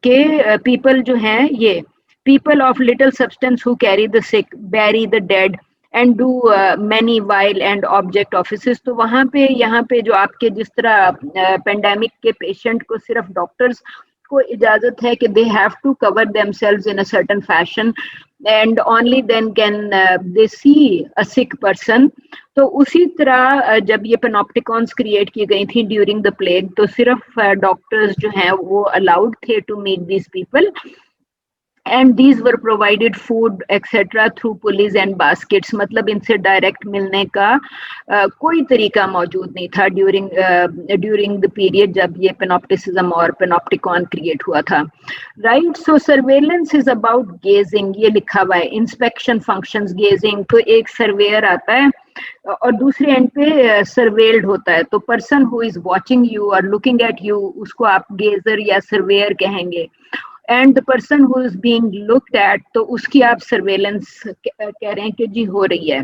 कि पीपल जो हैं, ये people of little substance who carry the sick, bury the dead and do many vile and object offices। तो वहाँ पे यहाँ पे जो आपके जिस तरह पेंडेमिक के पेशेंट को सिर्फ डॉक्टर्स को इजाजत है कि they have to cover themselves in a certain fashion and only then can they see a sick person. तो उसी तरह जब ये पेनोप्टिकॉन्स क्रिएट की गई थी ड्यूरिंग द प्लेग, तो सिर्फ डॉक्टर्स जो हैं वो अलाउड थे to meet these people, and these were provided food etcetera through police and baskets. मतलब इनसे डायरेक्ट मिलने का कोई तरीका मौजूद नहीं था ड्यूरिंग द पीरियड जब ये पेनोप्टिसिज्म और पेनोप्टिकॉन क्रिएट हुआ था, right. So surveillance is about gazing, ये लिखा हुआ है, इंस्पेक्शन फंक्शंस गेजिंग। तो एक सर्वेयर आता है और दूसरे एंड पे सर्वेल्ड होता है, तो person who is watching you और लुकिंग एट यू उसको आप गेजर या सर्वेयर कहेंगे, and the person who is being looked at, तो उसकी आप सर्वेलेंस कह रहे हैं कि जी हो रही है,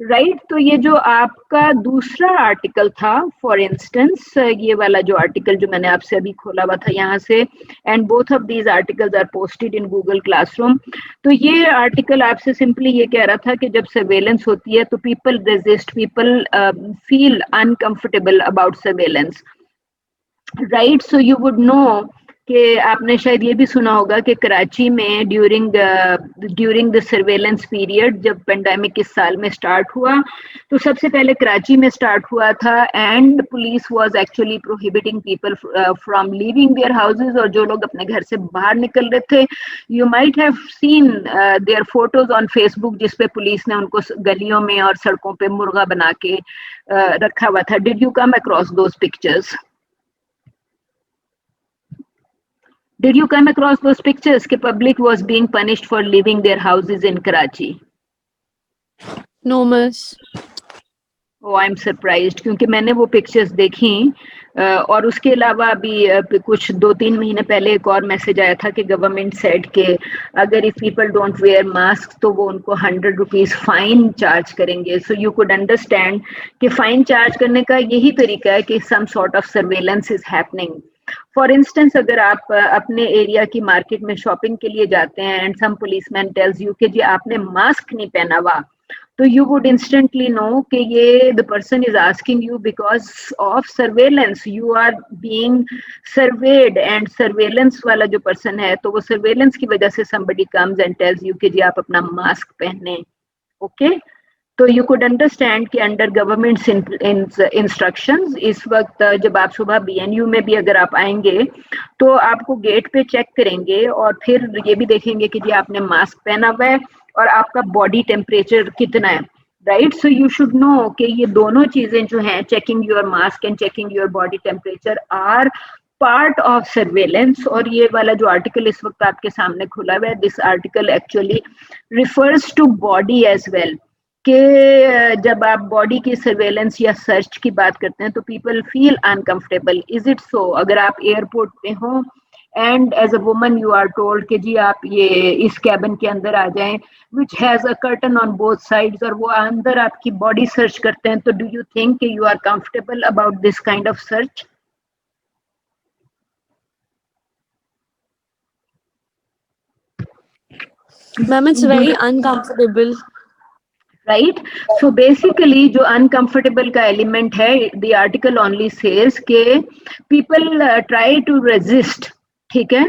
राइट। तो ये जो आपका दूसरा आर्टिकल था, फॉर इंस्टेंस ये वाला जो आर्टिकल जो मैंने आपसे अभी खोला हुआ था यहाँ से, and both of these articles are posted in Google Classroom. तो ये आर्टिकल आपसे सिंपली ये कह रहा था कि जब सर्वेलेंस होती है तो people resist, people feel uncomfortable about surveillance, right. So you would know कि आपने शायद ये भी सुना होगा कि कराची में ड्यूरिंग द सर्वेलेंस पीरियड जब पेंडेमिक इस साल में स्टार्ट हुआ, तो सबसे पहले कराची में स्टार्ट हुआ था, and police was actually prohibiting people from leaving their houses. और जो लोग अपने घर से बाहर निकल रहे थे, you might have seen their photos on Facebook, जिसपे पुलिस ने उनको गलियों में और सड़कों पे मुर्गा बना के रखा हुआ था। Did you come across those pictures? Did you come across those pictures कि public was being punished for leaving their houses in Karachi? No, miss. Oh, I'm surprised क्योंकि मैंने वो पिक्चर्स देखी और उसके अलावा अभी कुछ 2-3 महीने पहले एक और मैसेज आया था कि गवर्नमेंट सेड कि अगर if people don't wear mask तो वो उनको 100 रुपीज फाइन चार्ज करेंगे। सो यू कुड अंडरस्टैंड कि फाइन चार्ज करने का यही तरीका है कि some sort of surveillance is happening. For instance अगर आप अपने एरिया की मार्केट में शॉपिंग के लिए जाते हैं and some policeman tells you कि जी आपने मास्क नहीं पहना हुआ, तो you would instantly know कि ये the person is asking you because of surveillance, you are being surveyed, and surveillance वाला जो person है तो वो surveillance की वजह से somebody comes and tells you कि जी आप अपना मास्क पहने, okay? तो you could understand कि under government's instructions इस वक्त जब आप सुबह BNU में भी अगर आप आएंगे तो आपको गेट पे चेक करेंगे और फिर ये भी देखेंगे कि जी आपने मास्क पहना हुआ है और आपका बॉडी टेम्परेचर कितना है, right. So you should know कि ये दोनों चीजें जो हैं, checking your mask and checking your body temperature, are part of surveillance. और ये वाला जो आर्टिकल इस वक्त आपके सामने खुला हुआ है, this article actually refers to body as well, कि जब आप बॉडी की सर्वेलेंस या सर्च की बात करते हैं तो people feel uncomfortable. Is it so? अगर आप एयरपोर्ट पे हो and as a woman you are told कि जी आप ये इस कैबिन के अंदर आ जाएं which has a curtain on both sides, और वो अंदर आपकी बॉडी सर्च करते हैं, तो डू यू थिंक कि you are comfortable about this kind of search? Ma'am, it's very uncomfortable. Right? So basically जो uncomfortable का element है, the article only says कि people try to resist, ठीक है,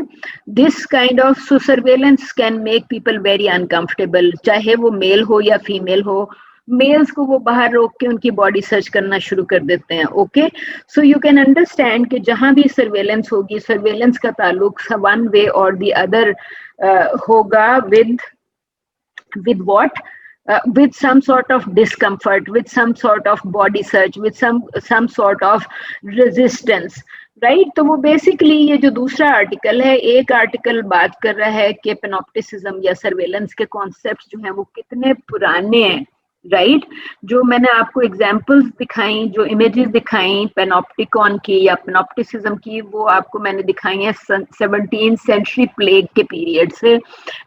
this kind of so surveillance can make people very uncomfortable, चाहे वो mail हो या फीमेल हो। मेल्स को वो बाहर रोक के उनकी बॉडी सर्च करना शुरू कर देते हैं, okay. So you can understand कि जहां भी सर्वेलेंस होगी, सर्वेलेंस का ताल्लुक वन वे और द अदर होगा with what? With some sort of discomfort, with some sort of body search, with some sort of resistance, right? तो वो बेसिकली ये जो दूसरा आर्टिकल है, एक आर्टिकल बात कर रहा है कि पेनोप्टिसिज्म या सर्वेलेंस के कॉन्सेप्ट जो हैं वो कितने पुराने हैं, राइट? जो मैंने आपको एग्जांपल्स दिखाई, जो इमेजेस दिखाई पेनोप्टिकॉन की या पेनोप्टिसिज्म की, वो आपको मैंने दिखाई है 17th सेंचुरी प्लेग के पीरियड से।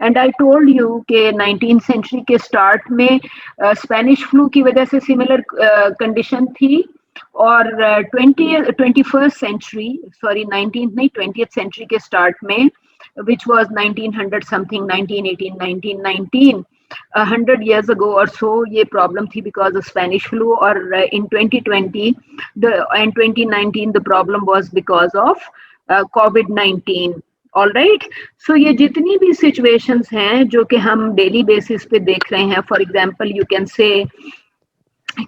एंड आई टोल्ड यू कि 19th सेंचुरी के स्टार्ट में स्पेनिश फ्लू की वजह से सिमिलर कंडीशन थी, और 20th सेंचुरी, सॉरी 19th नहीं 20th सेंचुरी के स्टार्ट में, which was 1900 something, 1918, 1919, 100 years ago or so, ये problem थी because of Spanish flu, और in 2020 and 2019 the problem was because of COVID-19. All right, so ये जितनी भी सिचुएशंस हैं जो कि हम डेली बेसिस पे देख रहे हैं, for example you can say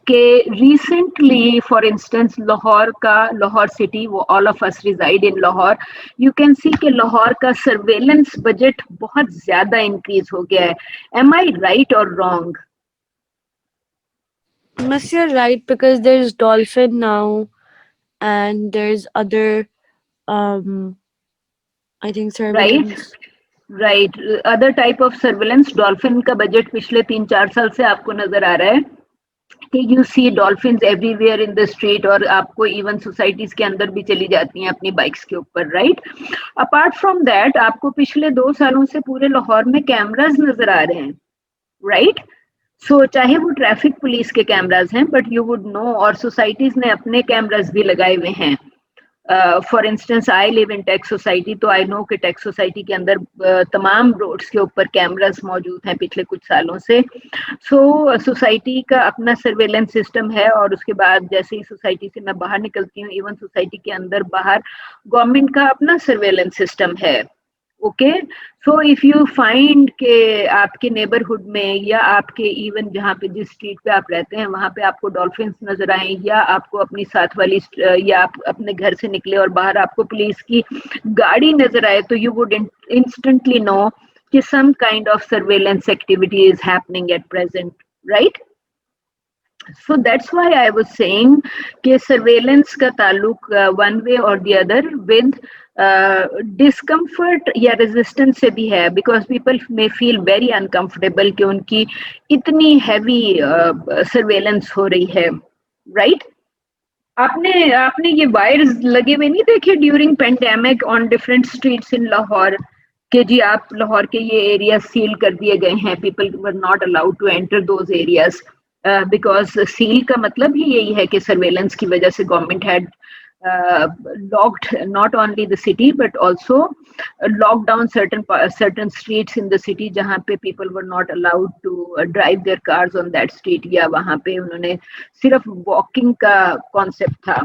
कि recently for instance Lahore city, वो all of us reside in Lahore, you can see कि लाहौर का सर्वेलेंस बजट बहुत ज्यादा इंक्रीज हो गया है. एम आई राइट और wrong? Miss, you're right, because there's dolphin now, and there's other, I think, surveillance. Right, other type of surveillance. Dolphin का budget पिछले 3-4 साल से आपको नजर आ रहा है कि you see dolphins everywhere in the street, और आपको इवन सोसाइटीज के अंदर भी चली जाती हैं अपनी बाइक्स के ऊपर, राइट. अपार्ट फ्रॉम दैट, आपको पिछले 2 सालों से पूरे लाहौर में कैमराज नजर आ रहे हैं, राइट. सो चाहे वो ट्रैफिक पुलिस के कैमराज हैं, बट यू वुड नो, और सोसाइटीज ने अपने कैमराज भी लगाए हुए हैं. For instance I live in Tech Society, तो आई नो कि टेक सोसाइटी के अंदर तमाम रोड्स के ऊपर कैमरास मौजूद हैं पिछले कुछ सालों से. सो सोसाइटी का अपना सर्वेलेंस सिस्टम है, और उसके बाद जैसे ही सोसाइटी से मैं बाहर निकलती हूँ, इवन सोसाइटी के अंदर बाहर गवर्नमेंट का अपना सर्वेलेंस सिस्टम है. Okay, so if you find के आपके नेबरहुड में या आपके इवन जहाँ पे जिस स्ट्रीट पे आप रहते हैं वहाँ पे आपको डॉल्फिन्स नजर आए, या आपको अपनी साथ वाली या आप अपने घर से निकले और बाहर आपको पुलिस की गाड़ी नजर आए, तो यू वुड इंस्टेंटली नो कि some kind of surveillance activity is happening at present, right. So that's why I was saying कि surveillance का ताल्लुक one way or the other with discomfort या resistance से भी है, because people may feel very uncomfortable कि उनकी इतनी heavy surveillance हो रही है, right? आपने ये वायर्स लगे हुए नहीं देखे during pandemic on different streets इन लाहौर, कि जी आप लाहौर के ये एरिया सील कर दिए गए हैं, people were not allowed to enter those areas, because seal का मतलब ही यही है कि सर्वेलेंस की वजह से government had locked not only the city but also locked down certain streets in the city जहाँ पे people were not allowed to drive their cars on that street, या वहाँ पे उन्होंने सिर्फ walking का concept था.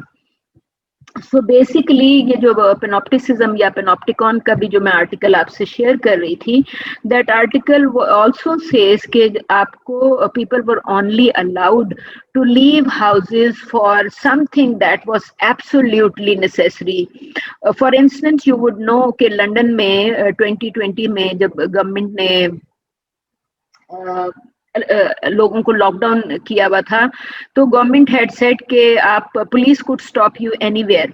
सो बेसिकली ये जो पेनोप्टिसिज्म या पेनोप्टिकॉन का भी जो मैं आर्टिकल आपसे शेयर कर रही थी, दैट आर्टिकल आल्सो सेज कि आपको people were only allowed to leave houses for something that was absolutely necessary. For instance you would know कि लंदन में 2020 में जब गवर्नमेंट ने लोगों को लॉकडाउन किया हुआ था, तो गवर्नमेंट हैड सेड कि आप police could stop you anywhere.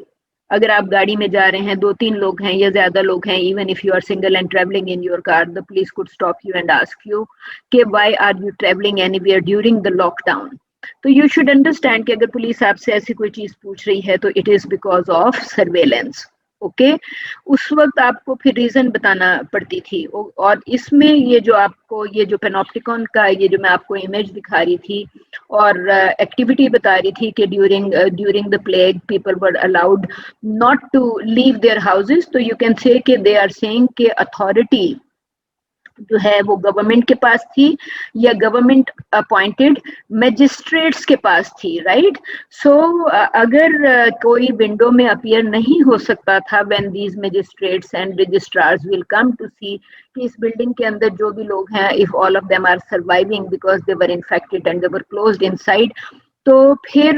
अगर आप गाड़ी में जा रहे हैं, 2-3 लोग हैं या ज्यादा लोग हैं, even if you are single and travelling in your car, the police could stop you and ask you कि why are you travelling anywhere during the lockdown. तो यू शुड अंडरस्टैंड कि अगर पुलिस आपसे ऐसी कोई चीज पूछ रही है तो it is because of surveillance. Okay, उस वक्त आपको फिर रीजन बताना पड़ती थी. और इसमें ये जो पेनोप्टिकॉन का ये जो मैं आपको इमेज दिखा रही थी और एक्टिविटी बता रही थी कि during the plague people were allowed not to leave their houses, तो यू कैन से कि दे आर सेइंग कि अथॉरिटी जो है वो गवर्नमेंट के पास थी या गवर्नमेंट अपॉइंटेड मैजिस्ट्रेट्स के पास थी, राइट. सो अगर कोई विंडो में अपीयर नहीं हो सकता था when these magistrates and registrars will come to see कि इस बिल्डिंग के अंदर जो भी लोग हैं, if all of them are surviving because they were infected and they were closed inside, तो फिर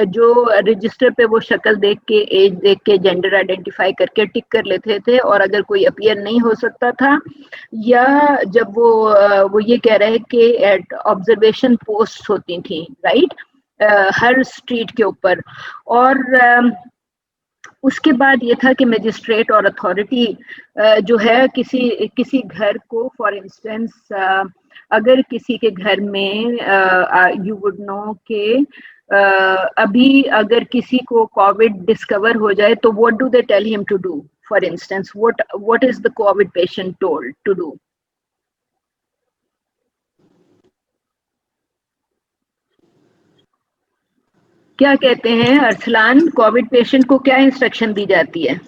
जो रजिस्टर पे वो शक्ल देख के, एज देख के, जेंडर आइडेंटिफाई करके टिक कर लेते थे. और अगर कोई अपीयर नहीं हो सकता था, या जब वो ये कह रहे कि एट ऑब्जर्वेशन पोस्ट होती थी, राइट, हर स्ट्रीट के ऊपर. और उसके बाद ये था कि मजिस्ट्रेट और अथॉरिटी जो है किसी घर को, फॉर इंस्टेंस अगर किसी के घर में यू वुड नो कि अभी अगर किसी को कोविड डिस्कवर हो जाए तो what do they tell him to do. For instance what is the COVID patient told to do? क्या कहते हैं अरसलान, कोविड पेशेंट को क्या इंस्ट्रक्शन दी जाती है?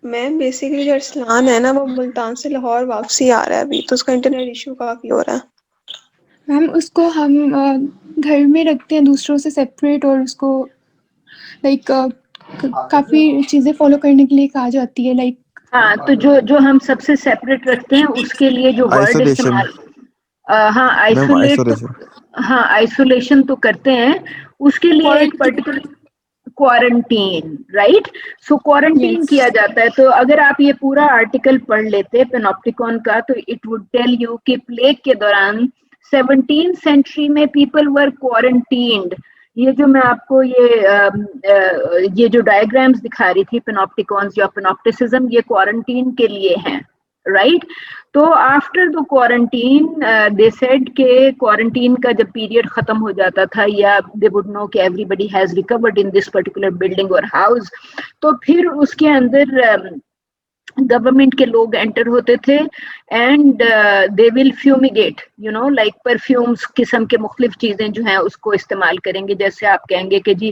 मैम बेसिकली जो अरसलान है ना, वो मुल्तान से लाहौर वापसी आ रहा है अभी, तो उसका इंटरनेट इशू काफी हो रहा है. मैम उसको हम घर में रखते हैं दूसरों से सेपरेट, और उसको लाइक काफी चीजें फॉलो करने के लिए कहा जाती है लाइक। हाँ, तो जो हम सबसे सेपरेट रखते हैं उसके लिए जो वर्ड आइसोलेशन इस्तेमाल, हाँ मैम, आइसोलेट, आइसोलेशन। हाँ आइसोलेशन तो करते हैं, उसके लिए एक पर्टिकुलर क्वारंटीन, राइट। सो क्वारंटीन किया जाता है। तो अगर आप ये पूरा आर्टिकल पढ़ लेते पेनोप्टिकॉन का, तो इट वुड टेल यू कि प्लेग के दौरान 17th सेंचुरी में पीपल वर क्वारंटीन्ड। ये जो मैं आपको ये जो डायग्राम्स दिखा रही थी पेनोप्टिकॉन्स या पेनोप्टिसिज्म, ये क्वारंटीन के लिए हैं, राइट। तो after the quarantine they said के क्वारंटीन का जब पीरियड खत्म हो जाता था, या दे वुड नो कि everybody has recovered in this particular building और हाउस, तो फिर उसके अंदर गवर्नमेंट के लोग एंटर होते थे and they will fumigate, you know, like perfumes किस्म के मुख्तलिफ चीजें जो हैं उसको इस्तेमाल करेंगे। जैसे आप कहेंगे कि जी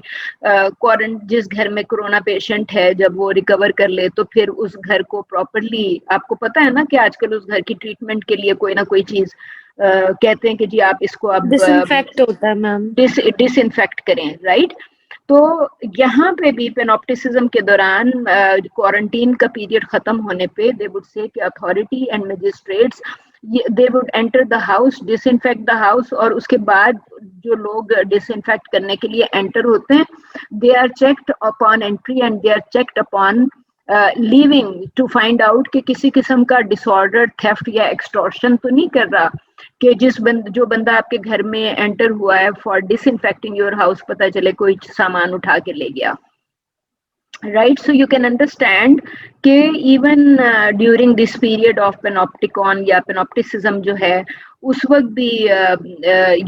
जिस घर में कोरोना पेशेंट है, जब वो रिकवर कर ले तो फिर उस घर को प्रॉपरली, आपको पता है ना कि आजकल उस घर की ट्रीटमेंट के लिए कोई ना कोई चीज कहते हैं कि जी आप इसको अब डिसइंफेक्ट होता है मैम, डिसइंफेक्ट करें, राइट। तो यहाँ पे भी पेनोप्टिसिज्म के दौरान क्वारंटीन का पीरियड खत्म होने पे दे वुड से कि authority and magistrates they would enter the house, disinfect the house, और उसके बाद जो लोग डिसइंफेक्ट करने के लिए एंटर होते हैं, they are checked upon entry and they are checked upon leaving to find out कि किसी किस्म का डिसऑर्डर, थेफ्ट या एक्सटॉर्शन तो नहीं कर रहा, कि जो बंदा आपके घर में एंटर हुआ है फॉर डिसइंफेक्टिंग योर हाउस, पता चले कोई सामान उठा के ले गया, right. So you can understand कि even during this period of panopticon या पेनोप्टिसिज्म जो है, उस वक्त भी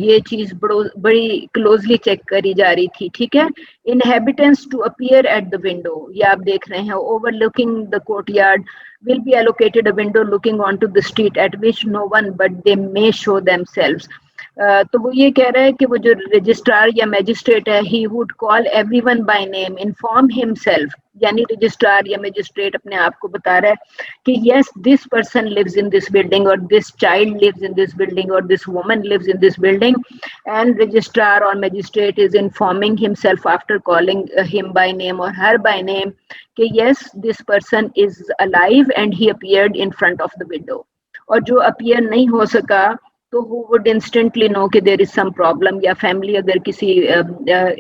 ये चीज बड़ी क्लोजली चेक करी जा रही थी, ठीक है। Inhabitants to appear at the window, ये आप देख रहे हैं, overlooking the courtyard will be allocated a window looking onto the street at which no one but they may show themselves. तो वो ये कह रहा है कि वो जो रजिस्ट्रार या मैजिस्ट्रेट है, he would call everyone by name, inform himself, यानी रजिस्ट्रार या मैजिस्ट्रेट अपने आप को बता रहा है कि yes this person lives in this building, or this child lives in this building, or this woman lives in this building, and registrar or magistrate is informing himself after calling him by name or her by name कि yes this person is alive and he appeared in front of the window. और जो appear नहीं हो सका तो who would instantly know कि there is some problem, या family अगर किसी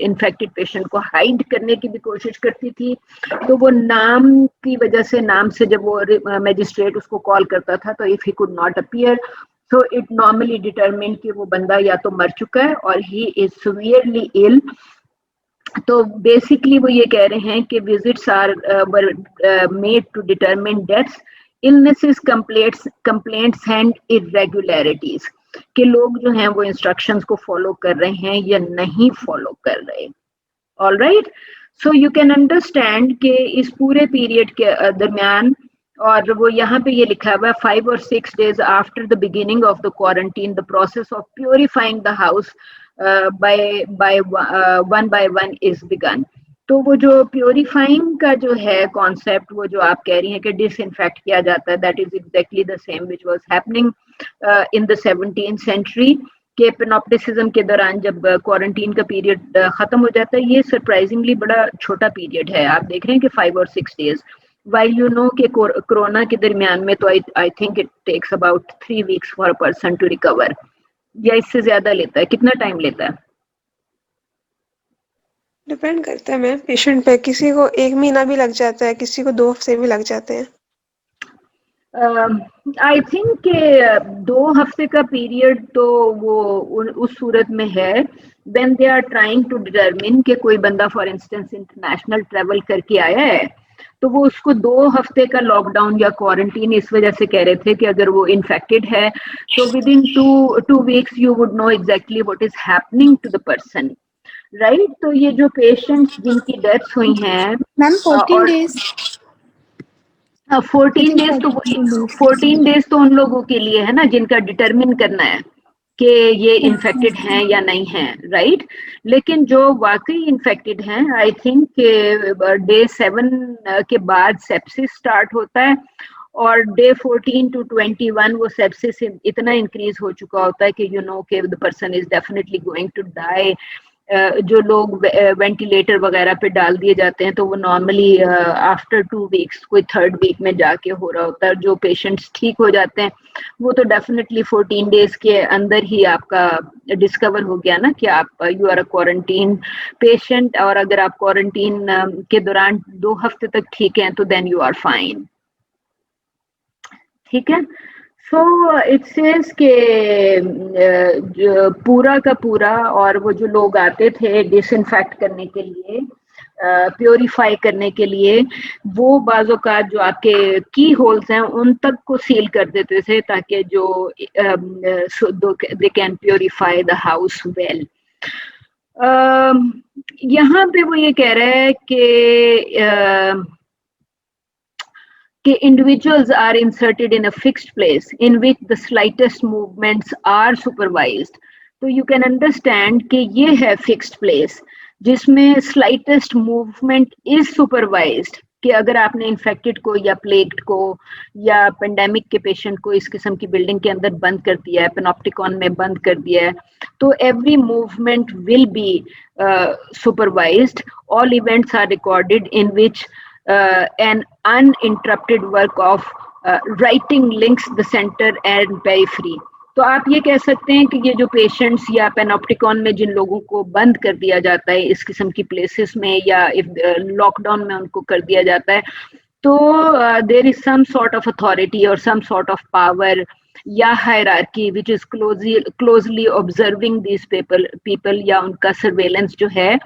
इन्फेक्टेड पेशेंट को हाइड करने की भी कोशिश करती थी, तो वो नाम की वजह से, नाम से जब वो मैजिस्ट्रेट उसको कॉल करता था, तो if he could not appear, so it normally determined कि वो बंदा या तो मर चुका है और he is severely ill. तो बेसिकली वो ये कह रहे हैं कि visits are made to determine deaths, illnesses, complaints and irregularities, कि लोग जो हैं वो इंस्ट्रक्शंस को फॉलो कर रहे हैं या नहीं फॉलो कर रहे। All right, so you can understand कि इस पूरे पीरियड के दरमियान, और वो यहाँ पे ये लिखा हुआ है 5 or 6 days after the beginning of the quarantine, the process of purifying the house one by one is begun. तो वो जो प्योरीफाइंग का जो है कॉन्सेप्ट, वो जो आप कह रही हैं कि डिसइंफेक्ट किया जाता है, that is exactly the same which was happening in the 17th century के पेनोप्टिसिज्म के दौरान जब क्वारंटीन का पीरियड खत्म हो जाता है। ये सरप्राइजिंगली बड़ा छोटा पीरियड है, आप देख रहे हैं कि 5 or 6 days, while you know कि कोरोना के दरमियान में तो I think it takes about 3 weeks for a person to recover, या इससे ज्यादा लेता है, कितना टाइम लेता है? डिपेंड करता है मैम पेशेंट पे, किसी को 1 महीना भी लग जाता है, किसी को 2 हफ्ते भी लग जाते हैं। आई थिंक कि 2 हफ्ते का पीरियड तो वो उस सूरत में है when they are trying to determine कि कोई बंदा फॉर इंस्टेंस इंटरनेशनल ट्रेवल करके आया है, तो वो उसको 2 हफ्ते का लॉकडाउन या क्वारंटीन इस वजह से कह रहे थे कि अगर वो इन्फेक्टेड है तो within 2 weeks you would know exactly what is happening to the person, right. तो ये जो पेशेंट्स जिनकी डेथ्स हुई हैं मैम 14 days 14 days तो 14 days तो उन लोगों के लिए है ना जिनका डिटरमिन करना है कि ये इन्फेक्टेड हैं या नहीं हैं, राइट। लेकिन जो वाकई इन्फेक्टेड हैं, आई थिंक डे 7 के बाद सेप्सिस स्टार्ट होता है, और डे 14 to 21 वो सेप्सिस इतना इंक्रीज हो चुका होता है कि यू नो कि the person is definitely going to die जो लोग वेंटिलेटर वगैरह पे डाल दिए जाते हैं तो वो नॉर्मली आफ्टर 2 वीक्स कोई 3rd वीक में जाके हो रहा होता है। जो पेशेंट्स ठीक हो जाते हैं वो तो डेफिनेटली 14 डेज के अंदर ही आपका डिस्कवर हो गया ना कि आप you are a quarantine patient, और अगर आप क्वारंटीन के दौरान 2 हफ्ते तक ठीक हैं तो देन यू आर फाइन। ठीक है। सो इट सेज के पूरा का पूरा, और वो जो लोग आते थे डिसइंफेक्ट करने के लिए, प्योरीफाई करने के लिए, वो बाजों का जो आपके की होल्स हैं उन तक को सील कर देते थे ताकि जो they can purify the house well. यहाँ पे वो ये कह रहा है कि individuals are inserted in a fixed place in which the slightest movements are supervised। तो you can understand कि ये है fixed place जिसमें slightest movement is supervised, कि अगर आपने इन्फेक्टेड को या प्लेग्ड को या पेंडेमिक के पेशेंट को इस किस्म की बिल्डिंग के अंदर बंद कर दिया है, पेनोप्टिकॉन में बंद कर दिया है, तो every movement will be supervised. All events are recorded in which an uninterrupted work of writing links the center and periphery। तो आप ये कह सकते हैं कि ये जो पेशेंट्स या पेनोप्टिकॉन में जिन लोगों को बंद कर दिया जाता है इस किस्म की प्लेसेस में या लॉकडाउन में उनको कर दिया जाता है, तो there is some sort of authority और सम सॉर्ट ऑफ पावर या hierarchy which is closely observing this people, या उनका सर्वेलेंस जो है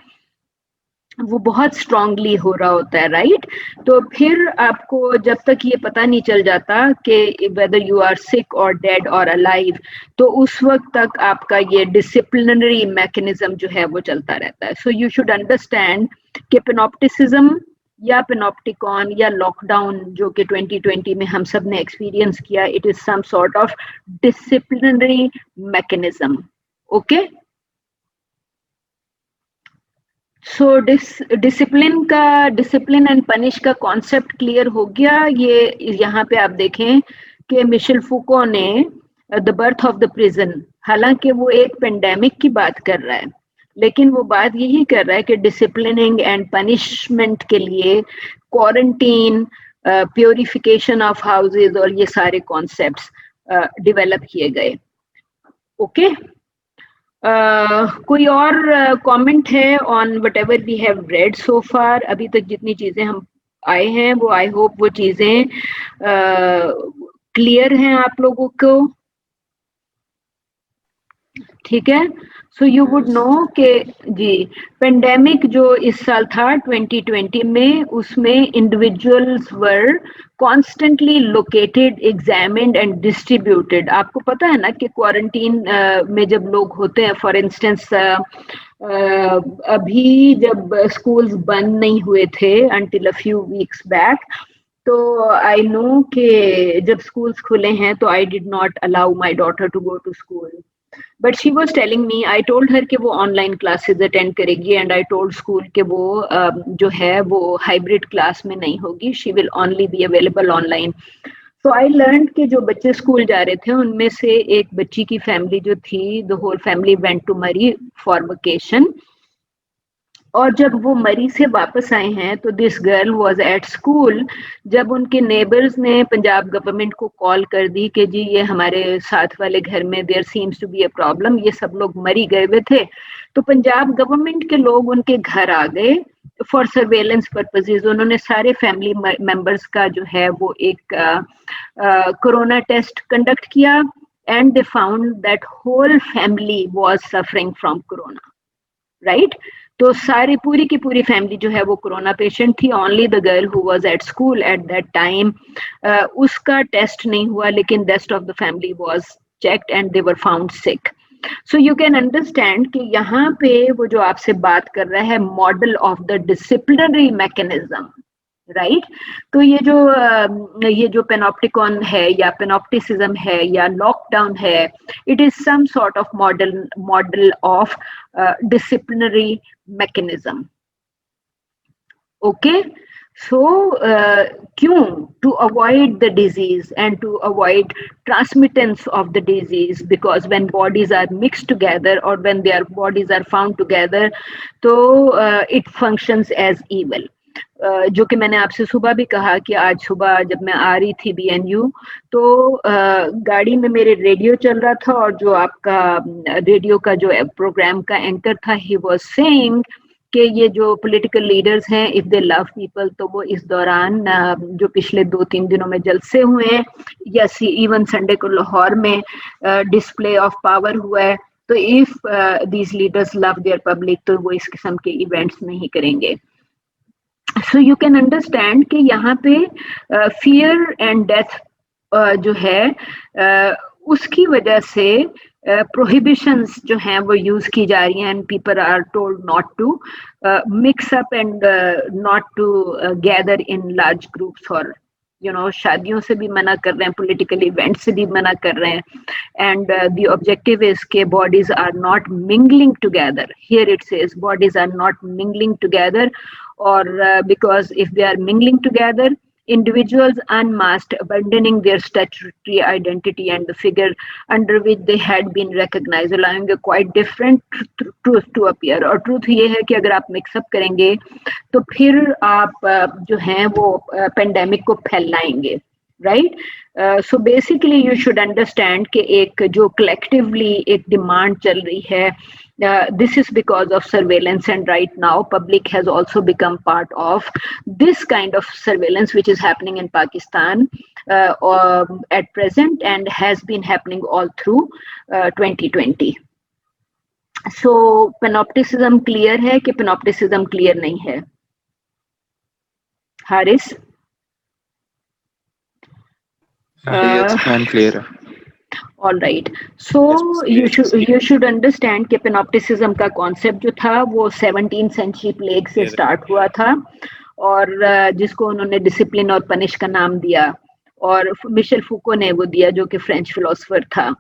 वो बहुत स्ट्रांगली हो रहा होता है, राइट। तो फिर आपको जब तक ये पता नहीं चल जाता कि वेदर यू आर सिक और डेड और अलाइव, तो उस वक्त तक आपका ये डिसिप्लिनरी मैकेनिज्म जो है वो चलता रहता है। सो यू शुड अंडरस्टैंड कि पेनोप्टिसिज्म या पेनोप्टिकॉन या लॉकडाउन जो कि 2020 में हम सब ने एक्सपीरियंस किया, it is some sort of disciplinary mechanism. Okay, so discipline and punish का कॉन्सेप्ट क्लियर हो गया। ये यहाँ पे आप देखें कि मिशेल फूको ने the birth of the prison, हालांकि वो एक पेंडेमिक की बात कर रहा है, लेकिन वो बात यही कर रहा है कि डिसिप्लिनिंग एंड पनिशमेंट के लिए क्वारंटीन, प्योरिफिकेशन ऑफ हाउसेज और ये सारे कॉन्सेप्ट्स डेवलप किए गए। ओके, कोई और कमेंट है on whatever we have read so far? अभी तक जितनी चीजें हम आए हैं वो आई होप वो चीजें क्लियर हैं आप लोगों को। ठीक है, सो यू वुड नो कि जी पेंडेमिक जो इस साल था 2020 में, उसमें individuals were constantly located, examined and distributed. आपको पता है ना कि क्वारंटीन में जब लोग होते हैं, फॉर इंस्टेंस अभी जब स्कूल्स बंद नहीं हुए थे until a few weeks back, तो आई नो कि जब स्कूल्स खुले हैं तो I did not allow my daughter to go to school, but she was telling me, I told her कि वो ऑनलाइन क्लासेज अटेंड करेगी, एंड आई टोल्ड स्कूल कि वो जो है वो हाइब्रिड क्लास में नहीं होगी, she will only be available online. So I learn कि जो बच्चे स्कूल जा रहे थे उनमें से एक बच्ची की फैमिली जो थी, the whole family went to Murree for vacation, और जब वो मरी से वापस आए हैं तो this girl was at school. जब उनके नेबर्स ने पंजाब गवर्नमेंट को कॉल कर दी कि जी ये हमारे साथ वाले घर में there seems to be a problem, ये सब लोग मरी गए हुए थे, तो पंजाब गवर्नमेंट के लोग उनके घर आ गए फॉर सर्वेलेंस पर्पसेस। उन्होंने सारे फैमिली मेंबर्स का जो है वो एक कोरोना टेस्ट कंडक्ट किया, and they found that whole family was suffering from corona, right. तो सारी पूरी की पूरी फैमिली जो है वो कोरोना पेशेंट थी। Only the girl who was at school at that time, उसका टेस्ट नहीं हुआ, लेकिन rest of the family was checked and they were found sick. So you can understand कि यहाँ पे वो जो आपसे बात कर रहा है model of the disciplinary mechanism, right. तो ये जो पेनोप्टिकॉन है या पेनोप्टिसिज्म है या लॉकडाउन है, it is some sort of model of disciplinary mechanism. Okay, So to avoid the disease and to avoid transmittance of the disease, because when bodies are mixed together or when their bodies are found together, so it functions as evil. जो कि मैंने आपसे सुबह भी कहा कि आज सुबह जब मैं आ रही थी BNU तो गाड़ी में मेरे रेडियो चल रहा था और जो आपका रेडियो का जो प्रोग्राम का एंकर था, ही वाज सेइंग कि ये जो पॉलिटिकल लीडर्स हैं, इफ दे लव पीपल, तो वो इस दौरान जो पिछले 2-3 दिनों में जलसे हुए हैं, या इवन संडे को लाहौर में डिस्प्ले ऑफ पावर हुआ है, तो if these leaders love their public, तो वो इस किस्म के इवेंट्स नहीं करेंगे. सो यू कैन अंडरस्टैंड कि यहाँ पे फियर एंड डेथ जो है उसकी वजह से प्रोहिबिशंस जो हैं वो यूज की जा रही हैं, and people are told not to mix up and not to gather in large groups, और शादियों से भी मना कर रहे हैं, पॉलिटिकल इवेंट से भी मना कर रहे हैं. एंड द ऑब्जेक्टिव इज के bodies are not mingling together. Here it says bodies are not mingling together, or because if they are mingling together, individuals unmasked, abandoning their statutory identity and the figure under which they had been recognized, allowing a quite different truth to appear. और truth ये है कि अगर आप mix up करेंगे तो फिर आप जो हैं वो पेंडेमिक को फैलाएंगे, right? So basically you should understand कि एक जो कलेक्टिवली एक डिमांड चल रही है, this is because of surveillance, and right now public has also become part of this kind of surveillance which is happening in Pakistan at present and has been happening all through 2020. So panopticism clear है कि panopticism clear नहीं है? Haris? Yes, unclear. All right. So you should understand कि panopticism का concept जो था वो 17th century plague से start हुआ था, और जिसको उन्होंने discipline और punish का नाम दिया, और मिशेल फूको ने वो दिया जो कि फ्रेंच फिलोसोफर था.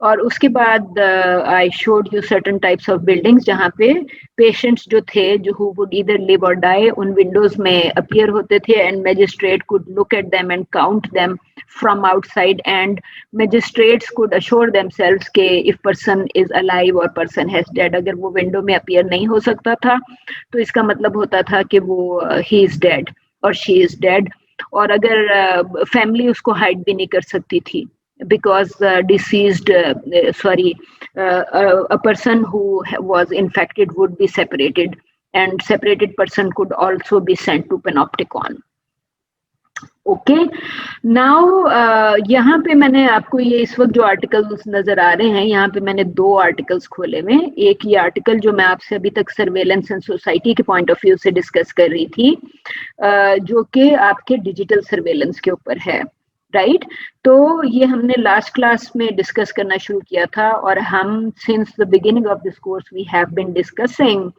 और उसके बाद आई showed you certain types of buildings जहाँ पे पेशेंट्स जो थे, जो हु वुड ईदर लिव और डाई, उन विंडोज में अपीयर होते थे, and magistrate could look at them and count them from outside, and magistrates could assure themselves के इफ पर्सन इज अलाइव और पर्सन हैज डेड. अगर वो विंडो में अपीयर नहीं हो सकता था तो इसका मतलब होता था कि वो ही इज डेड और शी इज डेड. और अगर फैमिली उसको हाइड भी नहीं कर सकती थी, because deceased a person who was infected would be separated, and separated person could also be sent to panopticon. Okay, now यहाँ पे मैंने आपको ये इस वक्त जो आर्टिकल्स नजर आ रहे हैं, यहाँ पे मैंने 2 आर्टिकल्स खोले हुए. एक ये आर्टिकल जो मैं आपसे अभी तक सर्वेलेंस एंड सोसाइटी के पॉइंट ऑफ व्यू से डिस्कस कर रही थी, जो कि आपके डिजिटल सर्वेलेंस के ऊपर है, राइट? तो ये हमने लास्ट क्लास में डिस्कस करना शुरू किया था, और हम since the beginning of this course we have been discussing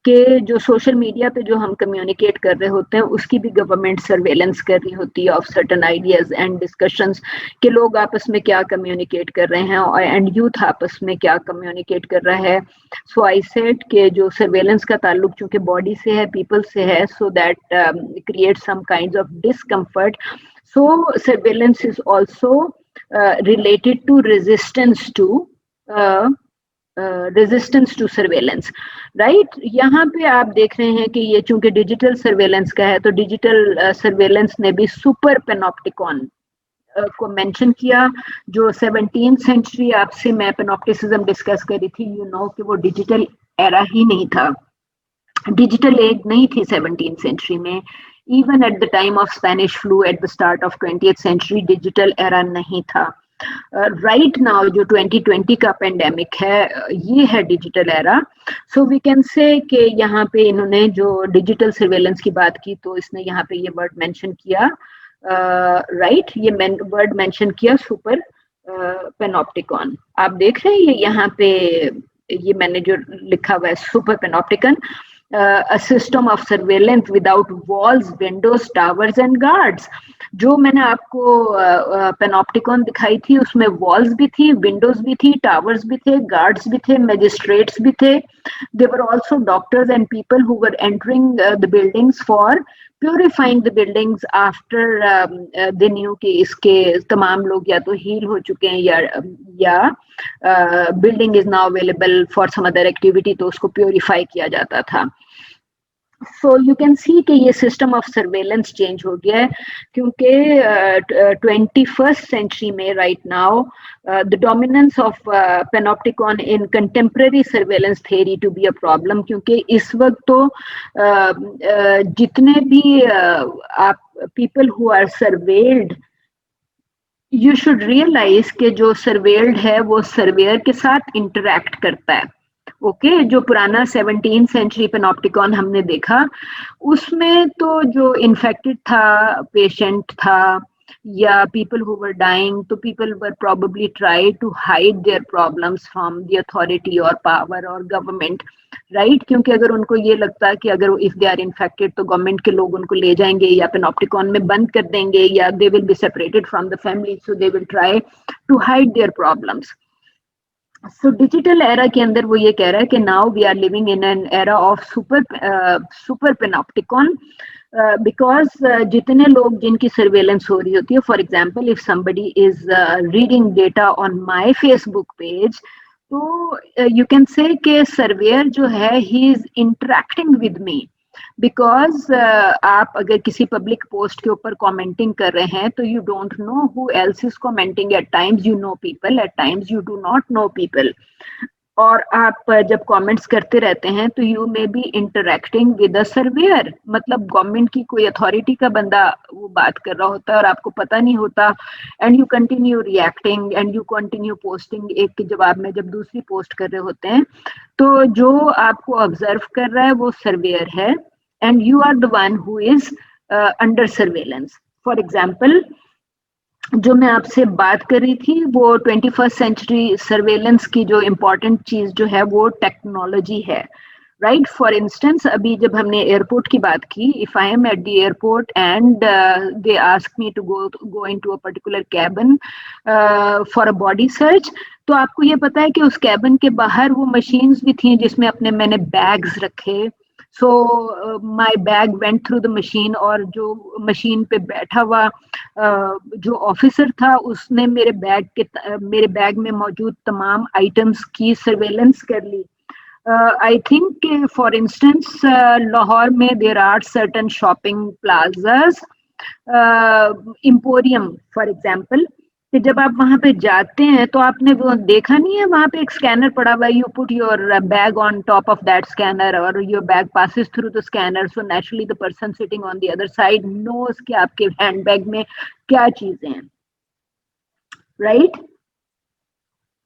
कि जो सोशल मीडिया पे जो हम कम्युनिकेट कर रहे होते हैं उसकी भी गवर्नमेंट सर्वेलेंस कर रही होती है of certain ideas and discussions, कि लोग आपस में क्या कम्युनिकेट कर रहे हैं और एंड यूथ आपस में क्या कम्युनिकेट कर रहा है. सो आई सेड कि जो सर्वेलेंस का ताल्लुक चूंकि बॉडी से है, पीपल से है, so that create some kinds of discomfort. So surveillance is also related to resistance to surveillance, right? यहाँ पे आप देख रहे हैं कि ये चूंकि डिजिटल सर्वेलेंस का है, तो डिजिटल सर्वेलेंस ने भी सुपर पेनोप्टिकॉन को मेंशन किया, जो 17th सेंचुरी आपसे मैं पेनोप्टिसिज्म डिस्कस करी थी. यू नो कि वो डिजिटल एरा ही नहीं था, डिजिटल एज नहीं थी 17th सेंचुरी में. Even at the time of Spanish flu at the start of 20th century, digital era नहीं था. Right now जो 2020 का पेंडेमिक है, ये है digital era. So we can say कि यहाँ पे इन्होंने जो डिजिटल सर्वेलेंस की बात की, तो इसने यहाँ पे ये वर्ड मेंशन किया, राइट? ये वर्ड मेंशन किया सुपर पेनोप्टिकॉन. आप देख रहे हैं ये यहाँ पे, ये मैंने जो लिखा हुआ है super पेनोप्टिकन, a system of surveillance without walls, windows, towers and guards. जो मैंने आपको पेनोप्टिकॉन दिखाई थी उसमें वॉल्स भी थी, विंडोज भी थी, टावर्स भी थे, गार्ड्स भी थे, मैजिस्ट्रेट्स भी थे. There were also doctors and people who were entering the buildings for purifying the buildings after they knew कि इसके तमाम लोग या तो हील हो चुके हैं या building is now available for some other activity, तो उसको प्योरीफाई किया जाता था। सो यू कैन सी कि ये सिस्टम ऑफ सर्वेलेंस चेंज हो गया है, क्योंकि 21st सेंचुरी में right now the dominance of panopticon in contemporary surveillance theory to be a problem, क्योंकि इस वक्त तो जितने भी आप people who are surveilled, you should realise कि जो सर्वेल्ड है वो सर्वेयर के साथ इंटरैक्ट करता है। ओके, जो पुराना 17th सेंचुरी पैनोप्टिकॉन हमने देखा, उसमें तो जो इन्फेक्टेड था, पेशेंट था या पीपल हु वर डाइंग, तो people were probably try to hide their problems from the authority और पावर और गवर्नमेंट, राइट? क्योंकि अगर उनको ये लगता है कि अगर इफ दे आर इन्फेक्टेड तो गवर्नमेंट के लोग उनको ले जाएंगे या पैनोप्टिकॉन में बंद कर देंगे या they will be separated from the family, so they will try to hide their problems. So digital era के अंदर वो ये कह रहा है कि now we are living in an era of super panopticon, because जितने लोग जिनकी सर्वेलेंस हो रही होती है, for example if somebody is reading data on my Facebook page, तो यू कैन से कि सर्वेयर जो है he is interacting with me, because आप अगर किसी पब्लिक पोस्ट के ऊपर कमेंटिंग कर रहे हैं तो you don't know who else is commenting, at times you know people, at times you do not know people, और आप जब कमेंट्स करते रहते हैं तो you may be interacting with a surveyor, मतलब गवर्नमेंट की कोई अथॉरिटी का बंदा वो बात कर रहा होता है और आपको पता नहीं होता, and you continue reacting and you continue posting, एक के जवाब में जब दूसरी पोस्ट कर रहे होते हैं, तो जो आपको ऑब्जर्व कर रहा है वो सर्वेयर है, and you are the one who is under surveillance. For example, जो मैं आपसे बात कर रही थी वो 21st सेंचुरी सर्वेलेंस की जो इम्पोर्टेंट चीज जो है वो टेक्नोलॉजी है, राइट? फॉर इंस्टेंस, अभी जब हमने एयरपोर्ट की बात की, if I am at the airport and they ask me to go into a particular cabin for a body search, तो आपको ये पता है कि उस कैबिन के बाहर वो मशीन्स भी थी जिसमें मैंने बैग्स रखे, so my bag went through the machine, और जो मशीन पे बैठा हुआ जो ऑफिसर था उसने मेरे बैग में मौजूद तमाम आइटम्स की सर्वेलेंस कर ली। I think for instance Lahore में there are certain shopping plazas, emporium for example, कि जब आप वहां पे जाते हैं तो आपने वो देखा नहीं है, वहां पे एक स्कैनर पड़ा हुआ है, you put your bag on top of that scanner और your bag passes through the scanner, so naturally the person sitting on the other side knows कि आपके हैंडबैग में क्या चीजें हैं, right?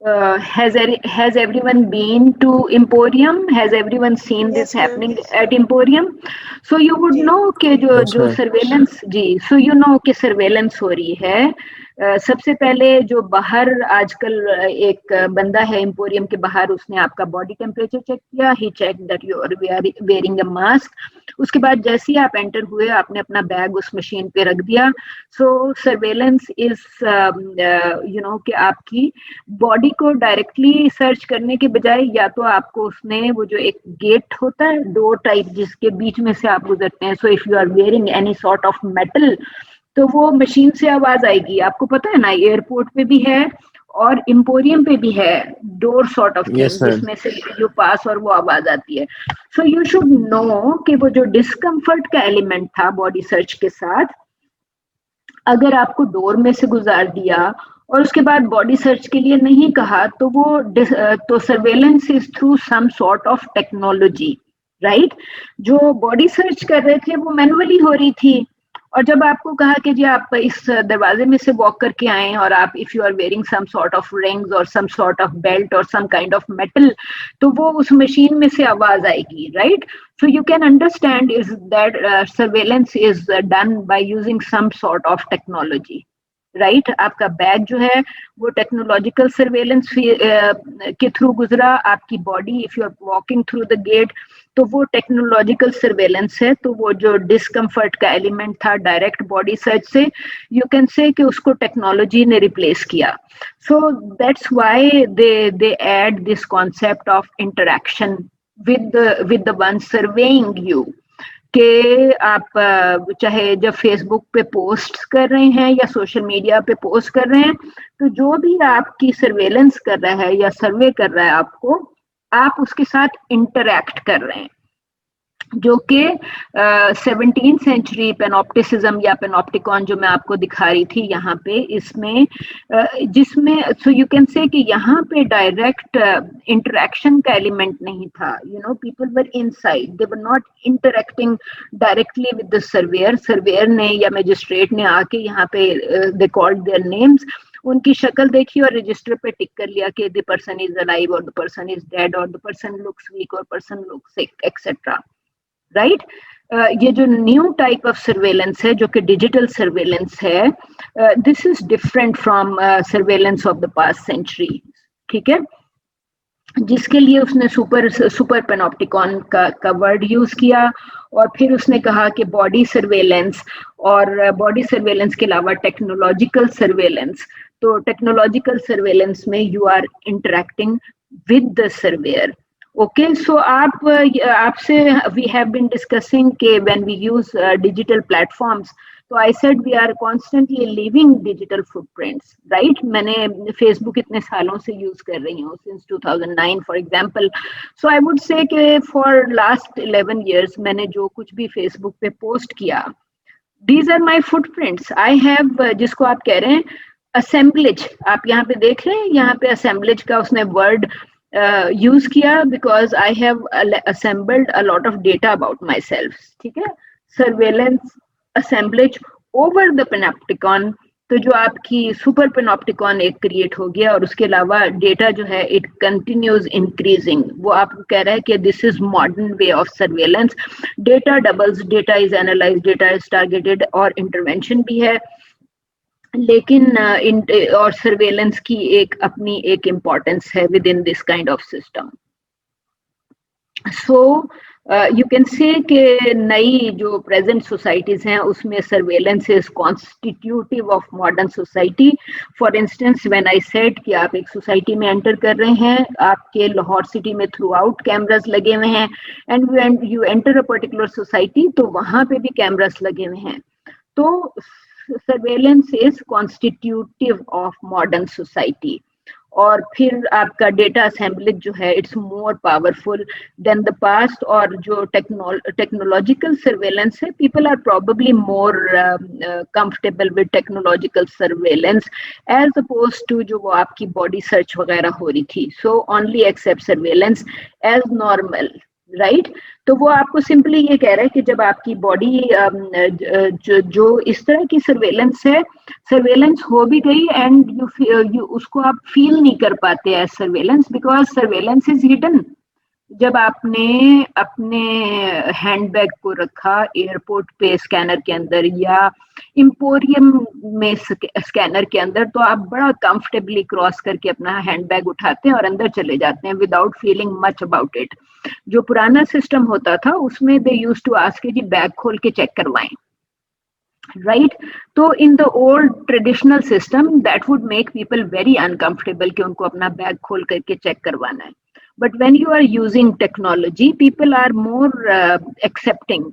Has everyone been to Emporium? Has everyone seen this happening at Emporium? So you would know कि जो surveillance, जी, so you know कि सर्वेलेंस हो रही है। सबसे पहले जो बाहर आजकल एक बंदा है एम्पोरियम के बाहर, उसने आपका बॉडी टेम्परेचर चेक किया, he check that you are wearing a mask, उसके बाद जैसे ही आप एंटर हुए आपने अपना बैग उस मशीन पे रख दिया। सो सर्वेलेंस इज यू नो कि आपकी बॉडी को डायरेक्टली सर्च करने के बजाय या तो आपको उसने वो जो एक गेट होता है डोर टाइप जिसके बीच में से आप गुजरते हैं, so if you are wearing any sort of metal तो वो मशीन से आवाज आएगी। आपको पता है ना, एयरपोर्ट पे भी है और एम्पोरियम पे भी है डोर सॉर्ट ऑफ थिंग जिसमें से जो पास और वो आवाज आती है। सो यू शुड नो कि वो जो डिस्कम्फर्ट का एलिमेंट था बॉडी सर्च के साथ, अगर आपको डोर में से गुजार दिया और उसके बाद बॉडी सर्च के लिए नहीं कहा तो वो तो surveillance is through some sort of technology, right? जो बॉडी सर्च कर रहे थे वो मैनुअली हो रही थी, और जब आपको कहा कि जी आप इस दरवाजे में से वॉक करके आए और आप if you are wearing some sort of rings और सम सॉर्ट ऑफ बेल्ट और सम काइंड ऑफ मेटल, तो वो उस मशीन में से आवाज आएगी, right? So you can understand is that surveillance is done by using some sort of technology, right? आपका बैग जो है वो टेक्नोलॉजिकल सर्वेलेंस के थ्रू गुजरा, आपकी body if you are walking through the gate तो वो टेक्नोलॉजिकल सर्वेलेंस है। तो वो जो डिस्कम्फर्ट का एलिमेंट था डायरेक्ट बॉडी सर्च से, यू कैन से कि उसको टेक्नोलॉजी ने रिप्लेस किया। So that's why they add this concept of interaction with the one surveying you, कि आप चाहे जब फेसबुक पे पोस्ट कर रहे हैं या सोशल मीडिया पे पोस्ट कर रहे हैं, तो जो भी आपकी सर्वेलेंस कर रहा है या सर्वे कर रहा है आपको, आप उसके साथ इंटरैक्ट कर रहे हैं, जो कि 17th सेंचुरी पेनॉप्टिसिज्म या पेनॉप्टिकॉन जो मैं आपको दिखा रही थी यहाँ पे, इसमें जिसमें सो यू कैन से कि यहाँ पे डायरेक्ट इंटरेक्शन का एलिमेंट नहीं था. You know, people were inside, they were not interacting directly with the surveyor. Surveyor ने या मजिस्ट्रेट ने आके यहाँ पे दे कॉल्ड देयर नेम्स, उनकी शक्ल देखी और रजिस्टर पे टिक कर लिया कि द पर्सन इज अलाइव और द पर्सन इज डेड और द पर्सन लुक्स वीक और person looks sick etcetera. Right. ये जो न्यू टाइप ऑफ सर्वेलेंस है, जो कि डिजिटल सर्वेलेंस है, this is different from surveillance of the past century. ठीक है, जिसके लिए उसने सुपर पेनॉप्टिकॉन का वर्ड यूज किया, और फिर उसने कहा कि बॉडी सर्वेलेंस, और बॉडी सर्वेलेंस के अलावा टेक्नोलॉजिकल सर्वेलेंस. तो टेक्नोलॉजिकल सर्वेलेंस में you are interacting with the surveyor. Okay, so आपसे we have been discussing कि when we use digital platforms, so I said we are constantly leaving digital footprints, right? मैंने Facebook इतने सालों से use कर रही हूँ, since 2009 for example. So I would say कि for last 11 years मैंने जो कुछ भी Facebook पे post किया, these are my footprints. I have जिसको आप कह रहे हैं assemblage, आप यहाँ पे देख रहे हैं, यहाँ पे assemblage का उसने word यूज किया, because I have assembled a lot of data about my self. ठीक है, सर्वेलेंस असेंबलेज ओवर द पेनॉप्टिकॉन. तो जो आपकी सुपर पेनॉप्टिकॉन एक क्रिएट हो गया, और उसके अलावा डेटा जो है इट कंटिन्यूज इंक्रीजिंग. वो आपको कह रहा है कि this is modern way of surveillance. Data doubles, data is analyse, data is targeted, और इंटरवेंशन भी है. लेकिन और सर्वेलेंस की अपनी एक इम्पोर्टेंस है with in this kind of system. So you can say कि नई जो प्रेजेंट सोसाइटीज हैं उसमें surveillance is constitutive of modern society. For instance when I said कि आप एक सोसाइटी में एंटर कर रहे हैं, आपके लाहौर सिटी में थ्रू आउट कैमरास लगे हुए हैं, and you enter a particular society, तो वहां पे भी कैमरास लगे हुए हैं. तो surveillance is constitutive of modern society. और फिर आपका डेटा असेंबलेज जो है it's more powerful than the past. और जो टेक्नोलॉजिकल सर्वेलेंस है, people are probably more comfortable with technological surveillance as opposed to जो वो आपकी बॉडी सर्च वगैरह हो रही थी. So only accept surveillance as normal, right. तो वो आपको सिंपली ये कह रहा है कि जब आपकी बॉडी जो इस तरह की सर्वेलेंस है, सर्वेलेंस हो भी गई एंड यू उसको आप फील नहीं कर पाते as surveillance, because surveillance is hidden. जब आपने अपने हैंडबैग को रखा एयरपोर्ट पे स्कैनर के अंदर या एम्पोरियम में स्कैनर के अंदर, तो आप बड़ा कंफर्टेबली क्रॉस करके अपना हैंडबैग उठाते हैं और अंदर चले जाते हैं without feeling much about it. जो पुराना सिस्टम होता था उसमें दे यूज्ड टू आस्क जी बैग खोल के चेक करवाएं, राइट. तो in the old traditional system that would make people very uncomfortable कि उनको अपना बैग खोल करके चेक करवाना है. But when you are using technology, people are more accepting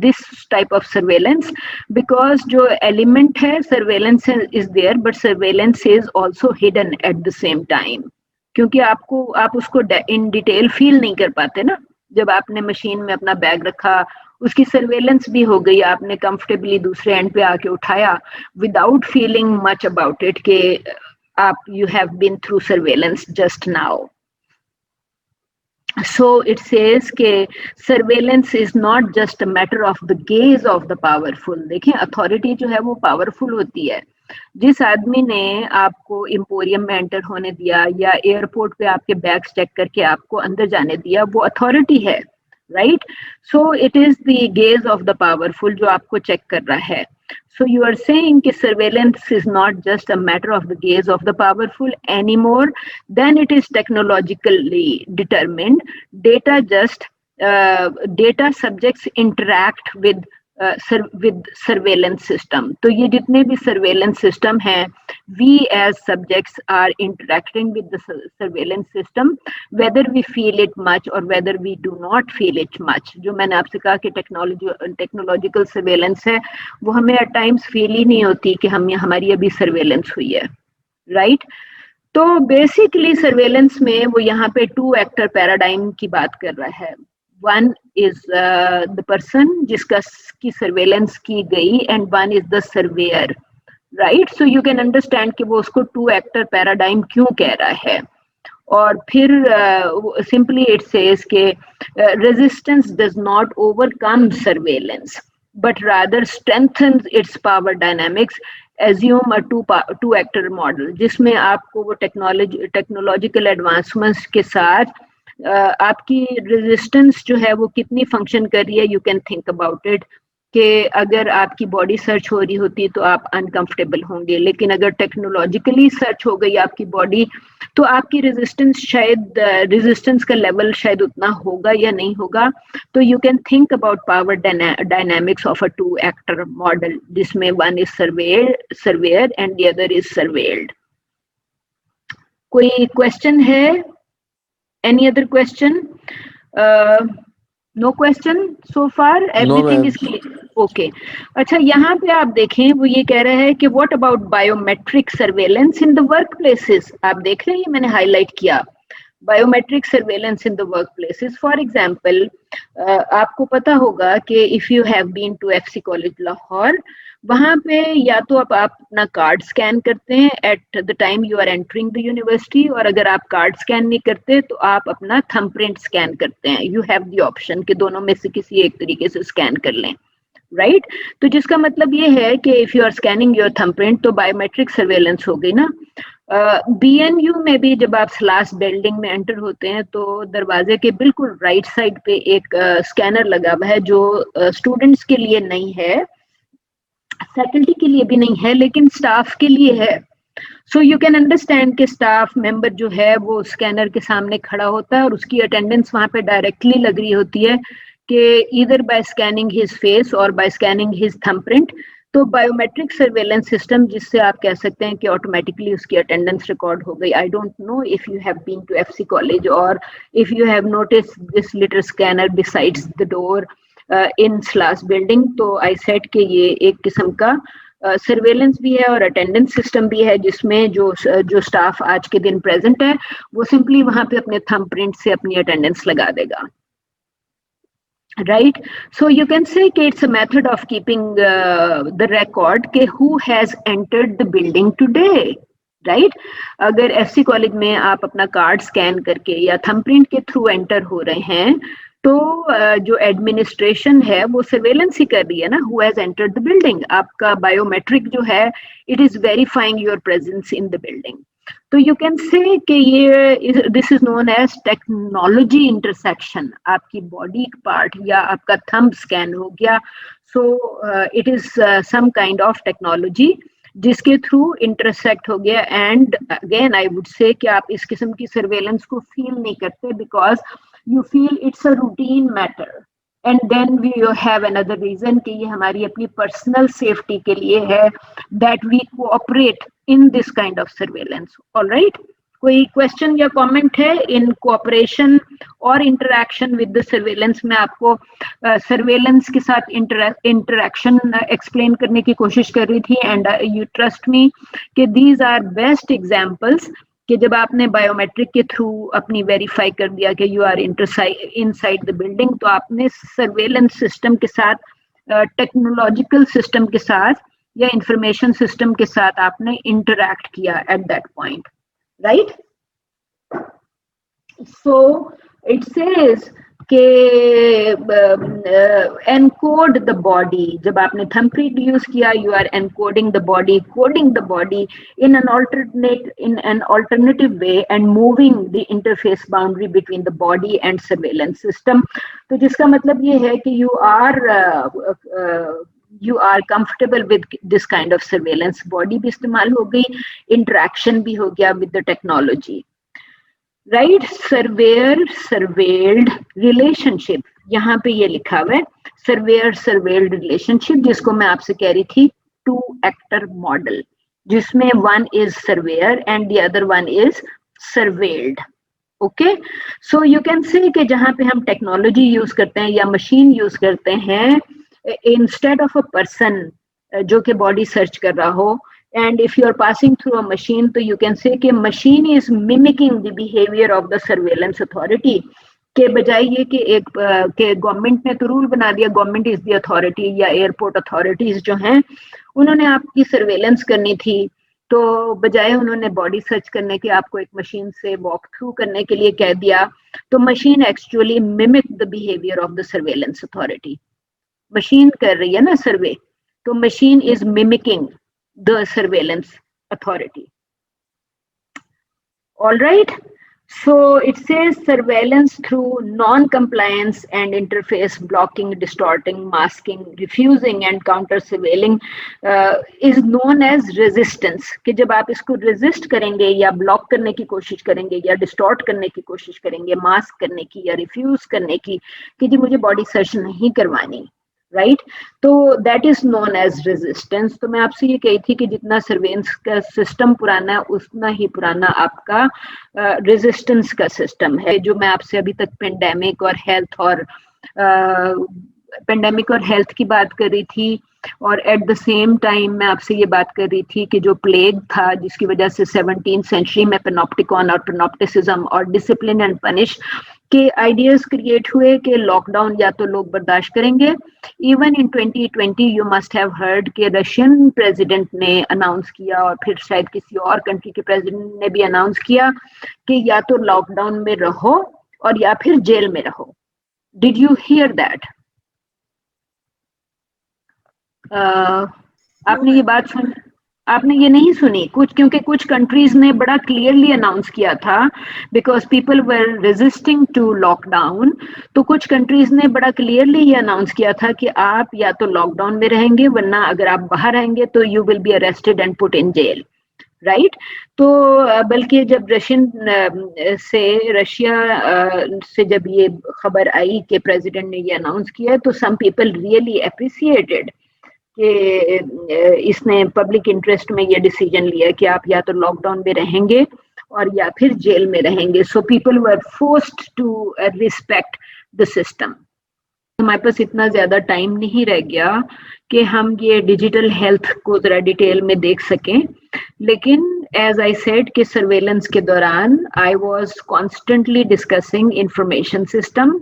this type of surveillance, because जो element है surveillance is there, but surveillance is also hidden at the same time. क्योंकि आप उसको in detail feel नहीं कर पाते ना. जब आपने मशीन में अपना बैग रखा, उसकी सर्वेलेंस भी हो गई, आपने कंफर्टेबली दूसरे एंड पे आके उठाया without feeling much about it कि आप you have been through surveillance just now. So it says कि surveillance is not just a matter of the gaze of the powerful. देखें, अथॉरिटी जो है वो पावरफुल होती है. जिस आदमी ने आपको एम्पोरियम में एंटर होने दिया या एयरपोर्ट पे आपके बैग्स चेक करके आपको अंदर जाने दिया, वो अथॉरिटी है, right. So it is the gauge of the powerful जो आपको चेक कर रहा है. So you are saying that surveillance is not just a matter of the gaze of the powerful anymore, then it is technologically determined. Data subjects interact with with surveillance system. तो ये जितने भी surveillance system हैं, we as subjects are interacting with the surveillance system, whether we feel it much or whether we do not feel it much. जो मैंने आपसे कहा कि technological surveillance है, वो हमें at times feel ही नहीं होती कि हमारी अभी surveillance हुई है, right? तो basically surveillance में वो यहाँ पे 2-actor paradigm की बात कर रहा है. One is the person जिसका की surveillance की गई, and one is the surveyor, right? So you can understand कि वो उसको 2-actor paradigm क्यों कह रहा है. और फिर simply it says कि resistance does not overcome surveillance, but rather strengthens its power dynamics. Assume a two-actor model जिसमें आपको वो technological advancements के साथ आपकी रेजिस्टेंस जो है वो कितनी फंक्शन कर रही है. You can think about it कि अगर आपकी बॉडी सर्च हो रही होती तो आप अनकंफर्टेबल होंगे, लेकिन अगर टेक्नोलॉजिकली सर्च हो गई आपकी बॉडी तो आपकी रेजिस्टेंस शायद रेजिस्टेंस का लेवल शायद उतना होगा या नहीं होगा. तो you can think about power dynamics of a 2-actor model जिसमें one is surveyor and the other is surveilled. कोई क्वेश्चन है? Any other question? No question so far. Everything is clear. Okay. अच्छा, यहाँ पे आप देखें वो ये कह रहा है कि what about biometric surveillance in the workplaces? आप देख रहे हैं, मैंने हाईलाइट किया biometric surveillance in the workplaces. For example, आपको पता होगा कि if you have been to FC College Lahore, वहाँ पे या तो आप अपना कार्ड स्कैन करते हैं at the time you are entering the university, और अगर आप कार्ड स्कैन नहीं करते तो आप अपना थंब प्रिंट स्कैन करते हैं. यू हैव द ऑप्शन कि दोनों में से किसी एक तरीके से स्कैन कर लें, राइट? तो जिसका मतलब ये है कि if you are scanning your thumb print तो बायोमेट्रिक सर्वेलेंस हो गई ना. BNU में भी जब आप स्लास बिल्डिंग में एंटर होते हैं तो दरवाजे के बिल्कुल राइट साइड पे एक स्कैनर लगा हुआ है जो स्टूडेंट्स के लिए नहीं है, फैकल्टी के लिए भी नहीं है, लेकिन स्टाफ के लिए है. सो यू कैन अंडरस्टैंड कि स्टाफ मेंबर जो है वो स्कैनर के सामने खड़ा होता है और उसकी अटेंडेंस वहां पे डायरेक्टली लग रही होती है कि either by scanning his face और by scanning his thumb print. तो बायोमेट्रिक सर्वेलेंस सिस्टम जिससे आप कह सकते हैं कि ऑटोमेटिकली उसकी अटेंडेंस रिकॉर्ड हो गई. I don't know if you have been to FC college और if you have noticed this little scanner besides the door in Slas building. तो आई सेड कि ये एक किस्म का सर्वेलेंस भी है और अटेंडेंस सिस्टम भी है जिसमें जो स्टाफ आज के दिन प्रेजेंट है वो सिंपली वहां पे अपने थंब प्रिंट से अपनी अटेंडेंस लगा देगा, right? So you can say कि it's a method of keeping the record कि who has entered the building today, right? अगर FC कॉलेज में आप अपना कार्ड स्कैन करके या थंब प्रिंट के थ्रू एंटर हो रहे हैं तो जो एडमिनिस्ट्रेशन है वो सर्वेलेंस ही कर रही है ना, who has entered the building. आपका बायोमेट्रिक जो है it is verifying your presence in the building. तो यू कैन से कि ये this is known as technology intersection. आपकी बॉडी पार्ट या आपका थंब स्कैन हो गया, so it is some kind of technology जिसके थ्रू इंटरसेक्ट हो गया. And again I would say कि आप इस किस्म की सर्वेलेंस को फील नहीं करते because you feel it's a routine matter, and then we have another reason कि ये हमारी अपनी personal safety के लिए है that we cooperate in this kind of surveillance. All right? कोई question या comment है in cooperation और interaction with the surveillance? मैं आपको surveillance के साथ interaction explain करने की कोशिश कर रही थी, and you trust me कि these are best examples कि जब आपने बायोमेट्रिक के थ्रू अपनी वेरीफाई कर दिया कि you are inside the building तो आपने सर्वेलेंस सिस्टम के साथ, टेक्नोलॉजिकल सिस्टम के साथ या इंफॉर्मेशन सिस्टम के साथ आपने इंटरैक्ट किया at that point, right? So it says के एनकोड द बॉडी. जब आपने थंब प्रिंट यूज किया you are encoding the body, coding the body in an alternative way and moving the interface boundary between the body and surveillance system. तो जिसका मतलब ये है कि you are comfortable with this kind of surveillance. Body भी इस्तेमाल हो गई, इंटरेक्शन भी हो गया with the technology. Right? Surveyor, surveilled relationship. यहाँ पे ये लिखा हुआ है सर्वेयर सर्वेल्ड रिलेशनशिप, जिसको मैं आपसे कह रही थी 2 एक्टर मॉडल, जिसमें one is surveyor and the other one is surveilled. Okay, so you can say कि जहाँ पे हम टेक्नोलॉजी यूज करते हैं या मशीन यूज करते हैं, इंस्टेड ऑफ अ पर्सन जो कि बॉडी सर्च कर रहा हो, and if you are passing through a machine, तो you can say कि machine is mimicking the behavior of the surveillance authority, के बजाय ये कि एक के गवर्नमेंट ने तो रूल बना दिया, गवर्नमेंट इज द अथॉरिटी, या एयरपोर्ट अथॉरिटीज जो हैं उन्होंने आपकी सर्वेलेंस करनी थी, तो बजाय उन्होंने बॉडी सर्च करने के आपको एक मशीन से वॉक थ्रू करने के लिए कह दिया, तो machine actually mimic the behaviour of the surveillance authority. Machine कर रही है ना सर्वे, तो machine is mimicking the surveillance authority. All right, so it says surveillance through non-compliance and interface blocking, distorting, masking, refusing and counter surveilling is known as resistance, कि जब आप इसको resist करेंगे या block करने की कोशिश करेंगे या distort करने की कोशिश करेंगे, mask करने की या refuse करने की कि जी मुझे body search नहीं करवानी, राइट, तो that is known as resistance. तो मैं आपसे ये कही थी कि जितना सर्वेलेंस का सिस्टम पुराना है उतना ही पुराना आपका रेजिस्टेंस का सिस्टम है, जो मैं आपसे अभी तक पेंडेमिक और हेल्थ की बात कर रही थी, और एट द सेम टाइम मैं आपसे ये बात कर रही थी कि जो प्लेग था जिसकी वजह से 17th सेंचुरी में पेनोप्टिकॉन और पेनोप्टिसिज्म और डिसिप्लिन एंड पनिश के आइडियाज क्रिएट हुए कि लॉकडाउन या तो लोग बर्दाश्त करेंगे। Even in 2020 you must have heard कि रशियन प्रेसिडेंट ने अनाउंस किया, और फिर शायद किसी और कंट्री के प्रेसिडेंट ने भी अनाउंस किया कि या तो लॉकडाउन में रहो और या फिर जेल में रहो। Did you here that? आपने ये बात सुन, आपने ये नहीं सुनी कुछ, क्योंकि कुछ कंट्रीज ने बड़ा क्लियरली अनाउंस किया था because people were resisting to lockdown, तो कुछ कंट्रीज ने बड़ा क्लियरली ये अनाउंस किया था कि आप या तो लॉकडाउन में रहेंगे, वरना अगर आप बाहर आएंगे तो you will be arrested and put in jail, right. तो बल्कि जब रशिया से जब ये खबर आई कि प्रेसिडेंट ने ये अनाउंस किया, तो सम पीपल रियली अप्रिशिएटेड कि इसने पब्लिक इंटरेस्ट में ये डिसीजन लिया कि आप या तो लॉकडाउन में रहेंगे और या फिर जेल में रहेंगे। So people were forced to respect the system. हमारे पास इतना ज्यादा टाइम नहीं रह गया कि हम ये डिजिटल हेल्थ को जरा डिटेल में देख सकें, लेकिन एज आई सेड कि सर्वेलेंस के दौरान I was constantly discussing information system,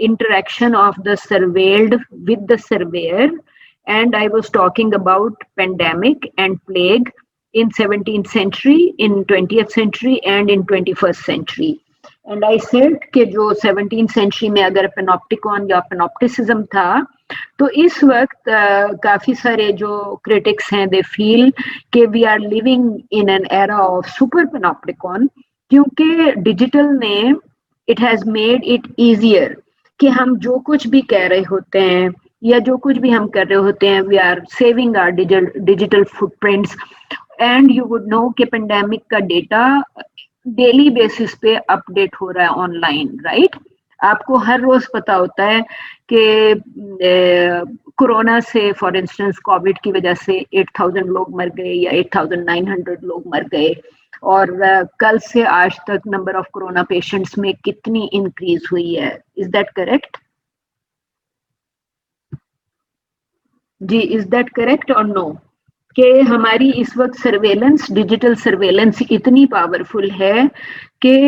interaction of the surveilled with the surveyor, and I was talking about pandemic and plague in 17th century, in 20th century and in 21st century. And I said कि जो 17th century में अगर पेनोप्टिकॉन या पेनोप्टिसिज्म था, तो इस वक्त काफी सारे जो क्रिटिक्स हैं they feel कि we are living in an era of super पेनोप्टिकॉन, क्योंकि डिजिटल ने it has made it easier कि हम जो कुछ भी कह रहे होते हैं या जो कुछ भी हम कर रहे होते हैं, we are saving our digital footprints, and you would know कि पेंडेमिक का डेटा डेली बेसिस पे अपडेट हो रहा है ऑनलाइन, राइट। आपको हर रोज पता होता है कि कोरोना से, फॉर इंस्टेंस कोविड की वजह से 8000 लोग मर गए या 8900 लोग मर गए, और कल से आज तक नंबर ऑफ कोरोना पेशेंट्स में कितनी इंक्रीज हुई है। Is that correct? जी, इज दैट करेक्ट और नो? कि हमारी इस वक्त सर्वेलेंस, डिजिटल सर्वेलेंस इतनी पावरफुल है कि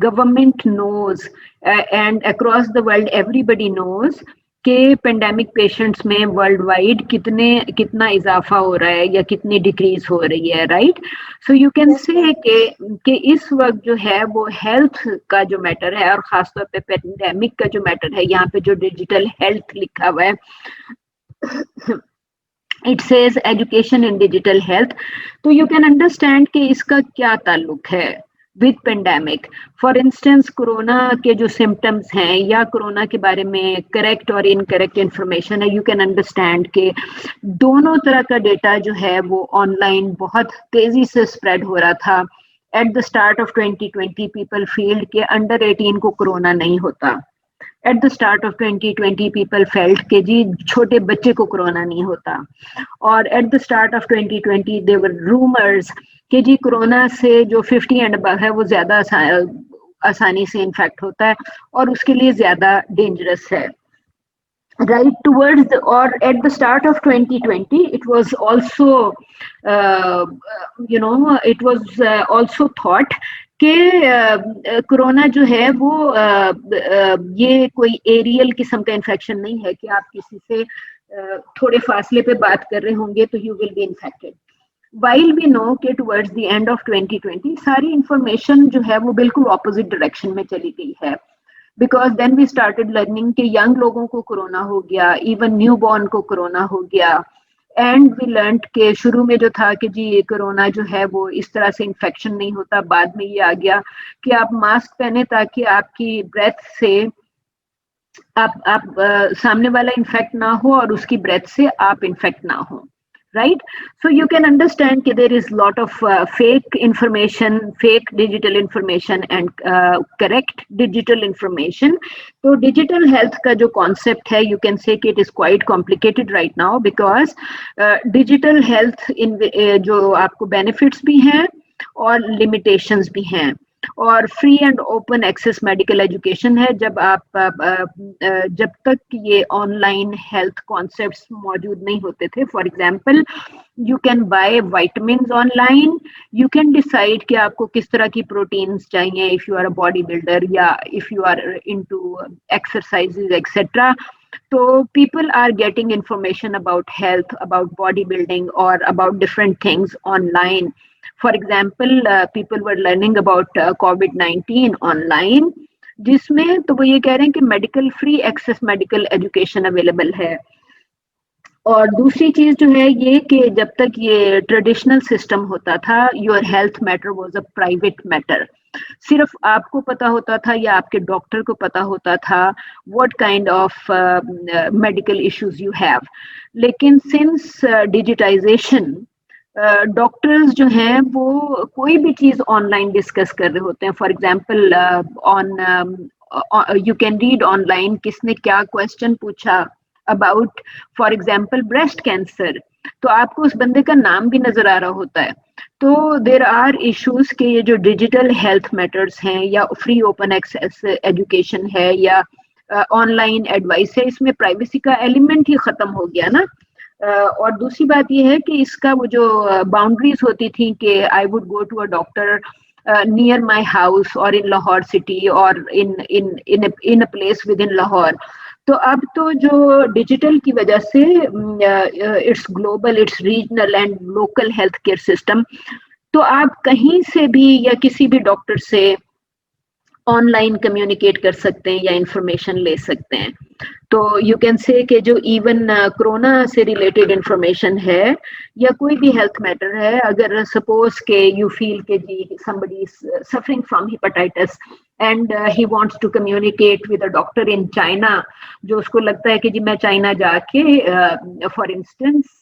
government knows and across the world everybody knows कि पेंडेमिक पेशेंट्स में वर्ल्ड वाइड कितना इजाफा हो रहा है या कितनी डिक्रीज हो रही है, right. So you can say कि इस वक्त जो है वो हेल्थ का जो मैटर है, और खासतौर पे पेंडेमिक का जो मैटर है, यहाँ पे जो डिजिटल हेल्थ लिखा हुआ है, it says education in digital health, तो you can understand कि इसका क्या ताल्लुक है with pandemic। For instance, corona के जो symptoms हैं या कोरोना के बारे में correct और incorrect information है, you can understand कि दोनों तरह का डेटा जो है वो ऑनलाइन बहुत तेजी से स्प्रेड हो रहा था। At the start of 2020 people feel कि under 18 को कोरोना नहीं होता, At the start of 2020 people felt कि जी छोटे बच्चे को कोरोना नहीं होता, और at the start of 2020 there were rumors कि जी कोरोना से जो 50 and above है वो ज़्यादा आसानी से इन्फेक्ट होता है और उसके लिए ज़्यादा डेंजरस है. Right towards or at the start of 2020 it was also it was also thought कि कोरोना जो है वो ये कोई एरियल किस्म का इन्फेक्शन नहीं है कि आप किसी से थोड़े फासले पे बात कर रहे होंगे तो you will B infected. While we know कि towards the end of 2020 सारी इंफॉर्मेशन जो है वो बिल्कुल ऑपोजिट डायरेक्शन में चली गई है. Because then we started learning कि यंग लोगों को कोरोना हो गया, इवन न्यू बॉर्न को कोरोना हो गया, एंड वी लर्न के शुरू में जो था कि जी ये कोरोना जो है वो इस तरह से इन्फेक्शन नहीं होता. बाद में ये आ गया कि आप मास्क पहने ताकि आपकी ब्रेथ से आप सामने वाला इन्फेक्ट ना हो और उसकी ब्रेथ से आप इन्फेक्ट ना हो. Right, so you can understand that there is lot of fake information, fake digital information and correct digital information. So digital health का जो concept है, you can say that it is quite complicated right now because digital health in जो आपको benefits भी हैं और limitations भी हैं. और free and open access medical education है. जब तक ये ऑनलाइन हेल्थ कॉन्सेप्ट्स मौजूद नहीं होते थे, for example you can buy vitamins online, you can decide कि आपको किस तरह की प्रोटीन्स चाहिए if you are a body builder या if you are into exercises etcetera. तो people are getting information about health, about bodybuilding or about different things online. For example, people were learning about COVID-19 online, जिसमें तो वो ये कह रहे हैं कि medical free access medical education available है. और दूसरी चीज जो है ये कि जब तक ये ट्रेडिशनल सिस्टम होता था, your health matter was a private matter. सिर्फ आपको पता होता था या आपके डॉक्टर को पता होता था what kind of medical issues you have. लेकिन सिंस डिजिटाइजेशन डॉक्टर्स जो हैं वो कोई भी चीज ऑनलाइन डिस्कस कर रहे होते हैं. For example you can read online किसने क्या क्वेश्चन पूछा about for example breast cancer, तो आपको उस बंदे का नाम भी नजर आ रहा होता है. तो देर आर इश्यूज के ये जो डिजिटल हेल्थ मैटर्स हैं या फ्री ओपन एक्सेस एजुकेशन है या ऑनलाइन एडवाइस है, इसमें प्राइवेसी का एलिमेंट ही खत्म हो गया ना. और दूसरी बात ये है कि इसका वो जो बाउंड्रीज होती थी कि I would go to a doctor near my house और इन लाहौर सिटी और in a place within Lahore. तो अब तो जो डिजिटल की वजह से it's global, it's regional and local health care system, तो आप कहीं से भी या किसी भी डॉक्टर से ऑनलाइन कम्युनिकेट कर सकते हैं या इंफॉर्मेशन ले सकते हैं. तो यू कैन से कि जो इवन कोरोना से रिलेटेड इंफॉर्मेशन है या कोई भी हेल्थ मैटर है, अगर सपोज के यू फील के जी somebody is suffering from hepatitis and he wants to communicate with a doctor in China, जो उसको लगता है कि जी मैं चाइना जाके फॉर इंस्टेंस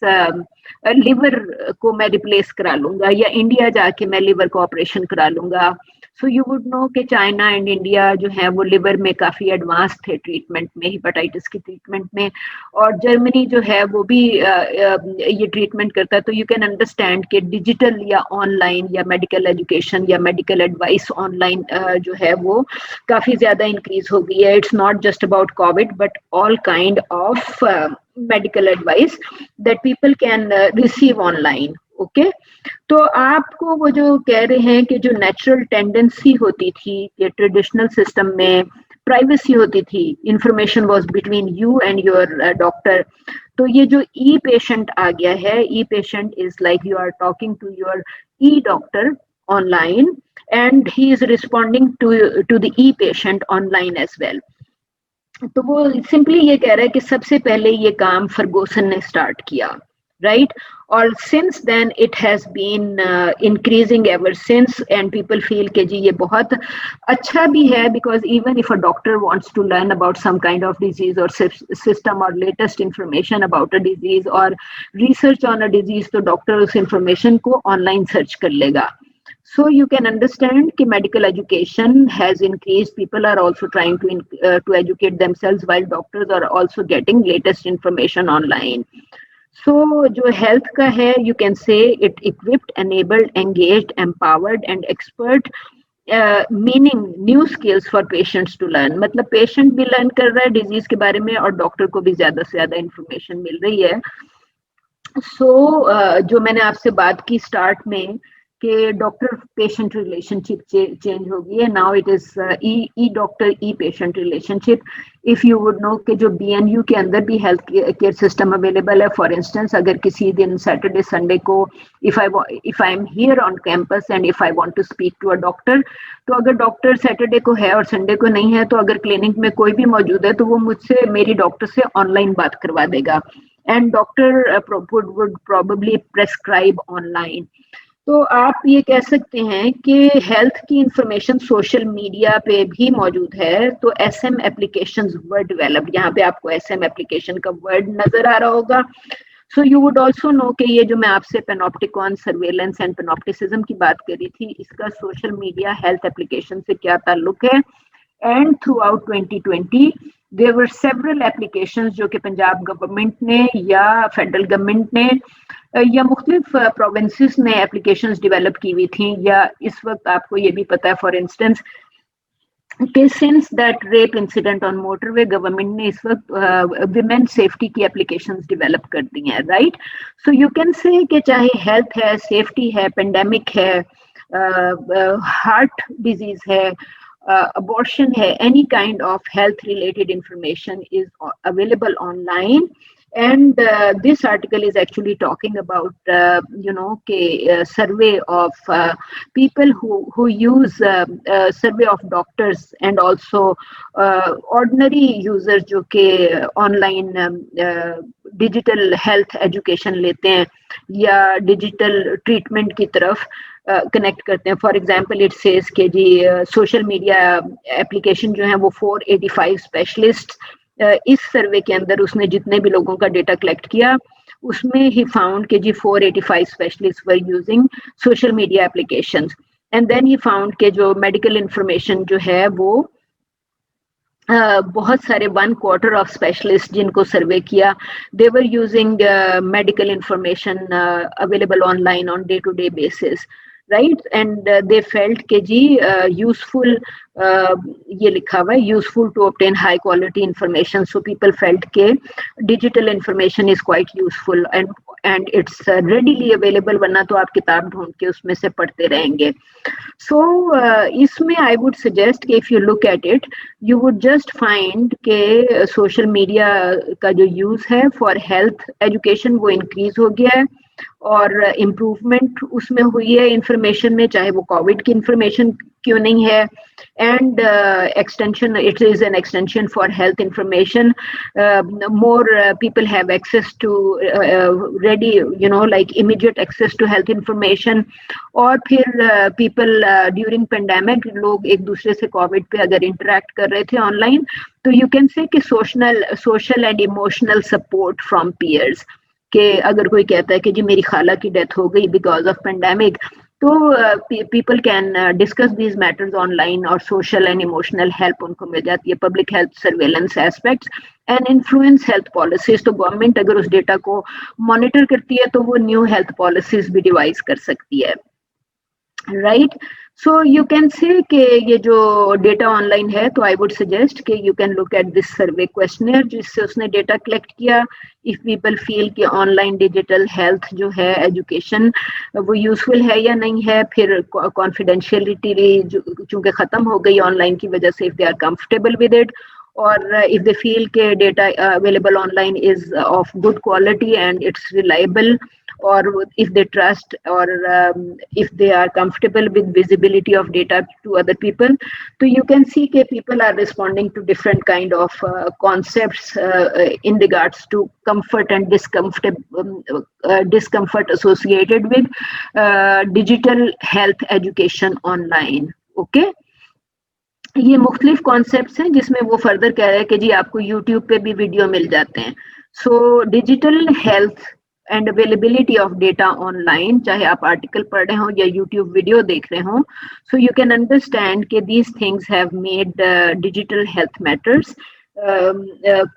लिवर को मैं रिप्लेस करा लूंगा या इंडिया जाके मैं लिवर का ऑपरेशन करा लूंगा. सो यू वुड नो कि चाइना एंड इंडिया जो है वो लिवर में काफ़ी एडवांस थे ट्रीटमेंट में, हेपेटाइटिस की ट्रीटमेंट में, और जर्मनी जो है वो भी ये ट्रीटमेंट करता है. तो यू कैन अंडरस्टैंड कि डिजिटल या ऑनलाइन या मेडिकल एजुकेशन या मेडिकल एडवाइस ऑनलाइन जो है वो काफ़ी ज़्यादा इंक्रीज हो गई है. It's not just about Covid but all kind of medical advice that people can receive online. Okay, तो आपको वो जो कह रहे हैं कि जो नेचुरल टेंडेंसी होती थी कि ट्रेडिशनल सिस्टम में प्राइवेसी होती थी, information was between you and your doctor, तो ये जो ई पेशेंट आ गया है, e patient is like you are talking to your e doctor online and he is responding to the e patient online as well. तो वो simply ये कह रहा है कि सबसे पहले ये काम फर्गूसन ने स्टार्ट किया, right? Or since then it has been increasing ever since, and people feel कि जी ये बहुत अच्छा भी है because even if a doctor wants to learn about some kind of disease or system or latest information about a disease or research on a disease, तो doctor उस information को online search कर लेगा. So you can understand that medical education has increased. People are also trying to educate themselves, while doctors are also getting latest information online. So जो health का है, you can say it equipped, enabled, engaged, empowered and expert, meaning new skills for patients to learn. मतलब patient भी learn कर रहा है disease के बारे में और doctor को भी ज़्यादा से ज़्यादा information मिल रही है. So जो मैंने आपसे बात की start में कि डॉक्टर पेशेंट रिलेशनशिप चेंज हो गई है. Now it is e doctor e patient relationship. If you would know कि जो BNU के अंदर भी हेल्थ केयर सिस्टम अवेलेबल है. फॉर इंस्टेंस अगर किसी दिन सैटरडे संडे को if I am here on campus and if I want to speak to a doctor, तो अगर डॉक्टर सैटरडे को है और संडे को नहीं है, तो अगर क्लिनिक में कोई भी मौजूद है तो वो मुझसे मेरी डॉक्टर से ऑनलाइन बात करवा देगा. And doctor would probably prescribe online. तो आप ये कह सकते हैं कि हेल्थ की इंफॉर्मेशन सोशल मीडिया पे भी मौजूद है. तो SM एप्लीकेशंस वर डेवलप्ड. यहाँ पे आपको SM एप्लीकेशन का वर्ड नजर आ रहा होगा. So you would also know कि ये जो मैं आपसे पैनोप्टिकॉन सर्वेलेंस एंड पैनोप्टिसिज्म की बात करी थी, इसका सोशल मीडिया हेल्थ एप्लीकेशन से क्या ताल्लुक है. And through out 2020 there were several applications जो कि पंजाब गवर्नमेंट ने या फेडरल गवर्नमेंट ने या मुख्तलिफ प्रोविंसेस ने एप्लीकेशंस डेवलप की हुई थी. या इस वक्त आपको ये भी पता है फॉर इंस्टेंस कि since that rape incident on motorway, government ने इस वक्त विमेन सेफ्टी की एप्लीकेशंस डेवलप कर दी हैं. Right. So you can say कि चाहे हेल्थ है, सेफ्टी है, पेंडेमिक है, हार्ट डिजीज है, abortion है, any kind of health related information is available online. And this article is actually talking about survey of people who use survey of doctors and also ordinary users जो कि online digital health education लेते हैं या digital treatment की तरफ connect करते हैं. For example it says के जी सोशल मीडिया एप्लीकेशन जो है वो 485 स्पेशलिस्ट, इस सर्वे के अंदर उसने जितने भी लोगों का डेटा कलेक्ट किया उसमें ही फाउंड के जी 485 specialist were using social media applications. And then he found के जो मेडिकल इंफॉर्मेशन जो है वो बहुत सारे 1/4 ऑफ स्पेशलिस्ट जिनको सर्वे किया, they were using medical information available online on day to day basis. Right. And they felt के जी यूजफुल, ये लिखा हुआ है useful to obtain high quality information. So people felt के digital information is quite useful and it's readily available, वरना तो आप किताब ढूंढ के उसमें से पढ़ते रहेंगे. सो इसमें आई वुड सजेस्ट कि if you look at it you would just find के सोशल मीडिया का जो यूज है फॉर हेल्थ एजुकेशन वो इंक्रीज हो गया है और इम्प्रूवमेंट उसमें हुई है इंफॉर्मेशन में, चाहे वो कोविड की इंफॉर्मेशन क्यों नहीं है. And extension, it is an extension for health information. More people have access to ready like immediate access to health information. और फिर पीपल ड्यूरिंग पेंडेमिक लोग एक दूसरे से कोविड पे अगर इंटरेक्ट कर रहे थे ऑनलाइन, तो यू कैन से कि social and emotional support from peers, कि अगर कोई कहता है कि जी मेरी खाला की डेथ हो गई बिकॉज ऑफ पेंडेमिक, तो people can discuss these matters online और सोशल एंड इमोशनल हेल्प उनको मिल जाती है. Public health surveillance aspects and influence health policies. तो गवर्नमेंट अगर उस डेटा को मॉनिटर करती है तो वो न्यू हेल्थ पॉलिसीज भी डिवाइस कर सकती है. Right. So you can say कि ये जो डेटा ऑनलाइन है, तो आई वुड सजेस्ट कि you can look at this survey questionnaire जिससे उसने डेटा कलेक्ट किया. इफ पीपल फील कि ऑनलाइन डिजिटल हेल्थ जो है एजुकेशन वो यूजफुल है या नहीं है. फिर कॉन्फिडेंशियलिटी चूंकि ख़त्म हो गई ऑनलाइन की वजह से, if they are comfortable with it, और इफ दे फील के data available online is of good quality and it's reliable, or if they trust, or if they are comfortable with visibility of data to other people. So you can see that people are responding to different kind of concepts in regards to comfort and discomfort associated with digital health education online. Okay. ये मुख्तलिफ concepts हैं जिसमें वो further कह रहे हैं कि जी आपको यूट्यूब पे भी वीडियो मिल जाते हैं. So digital health and availability of data online, चाहे आप article पढ़ रहे हो या YouTube video देख रहे हो, so you can understand that these things have made digital health matters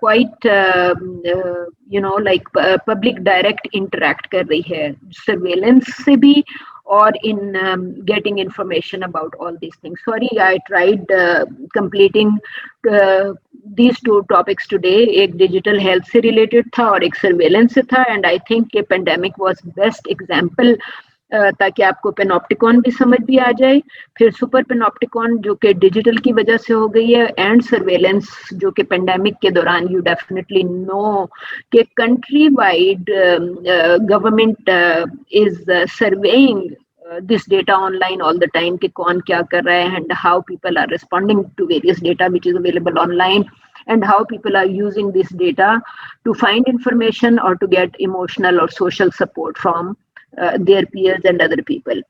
quite like public direct interact कर रही है surveillance से भी or in getting information about all these things. Sorry, I tried completing these two topics today. एक digital health से related था और एक surveillance से था, and I think कि pandemic was best example ताकि आपको पेनोप्टिकॉन भी समझ भी आ जाए, फिर सुपर पेनोप्टिकॉन जो कि डिजिटल की वजह से हो गई है, एंड सर्वेलेंस जो कि पेंडेमिक के दौरान यू डेफिनेटली नो कि country wide government is surveying this data online all the time कि कौन क्या कर रहा है and how people are responding to various data which is available online and how people are using this data to find information or to get emotional or social support from their peers and other people.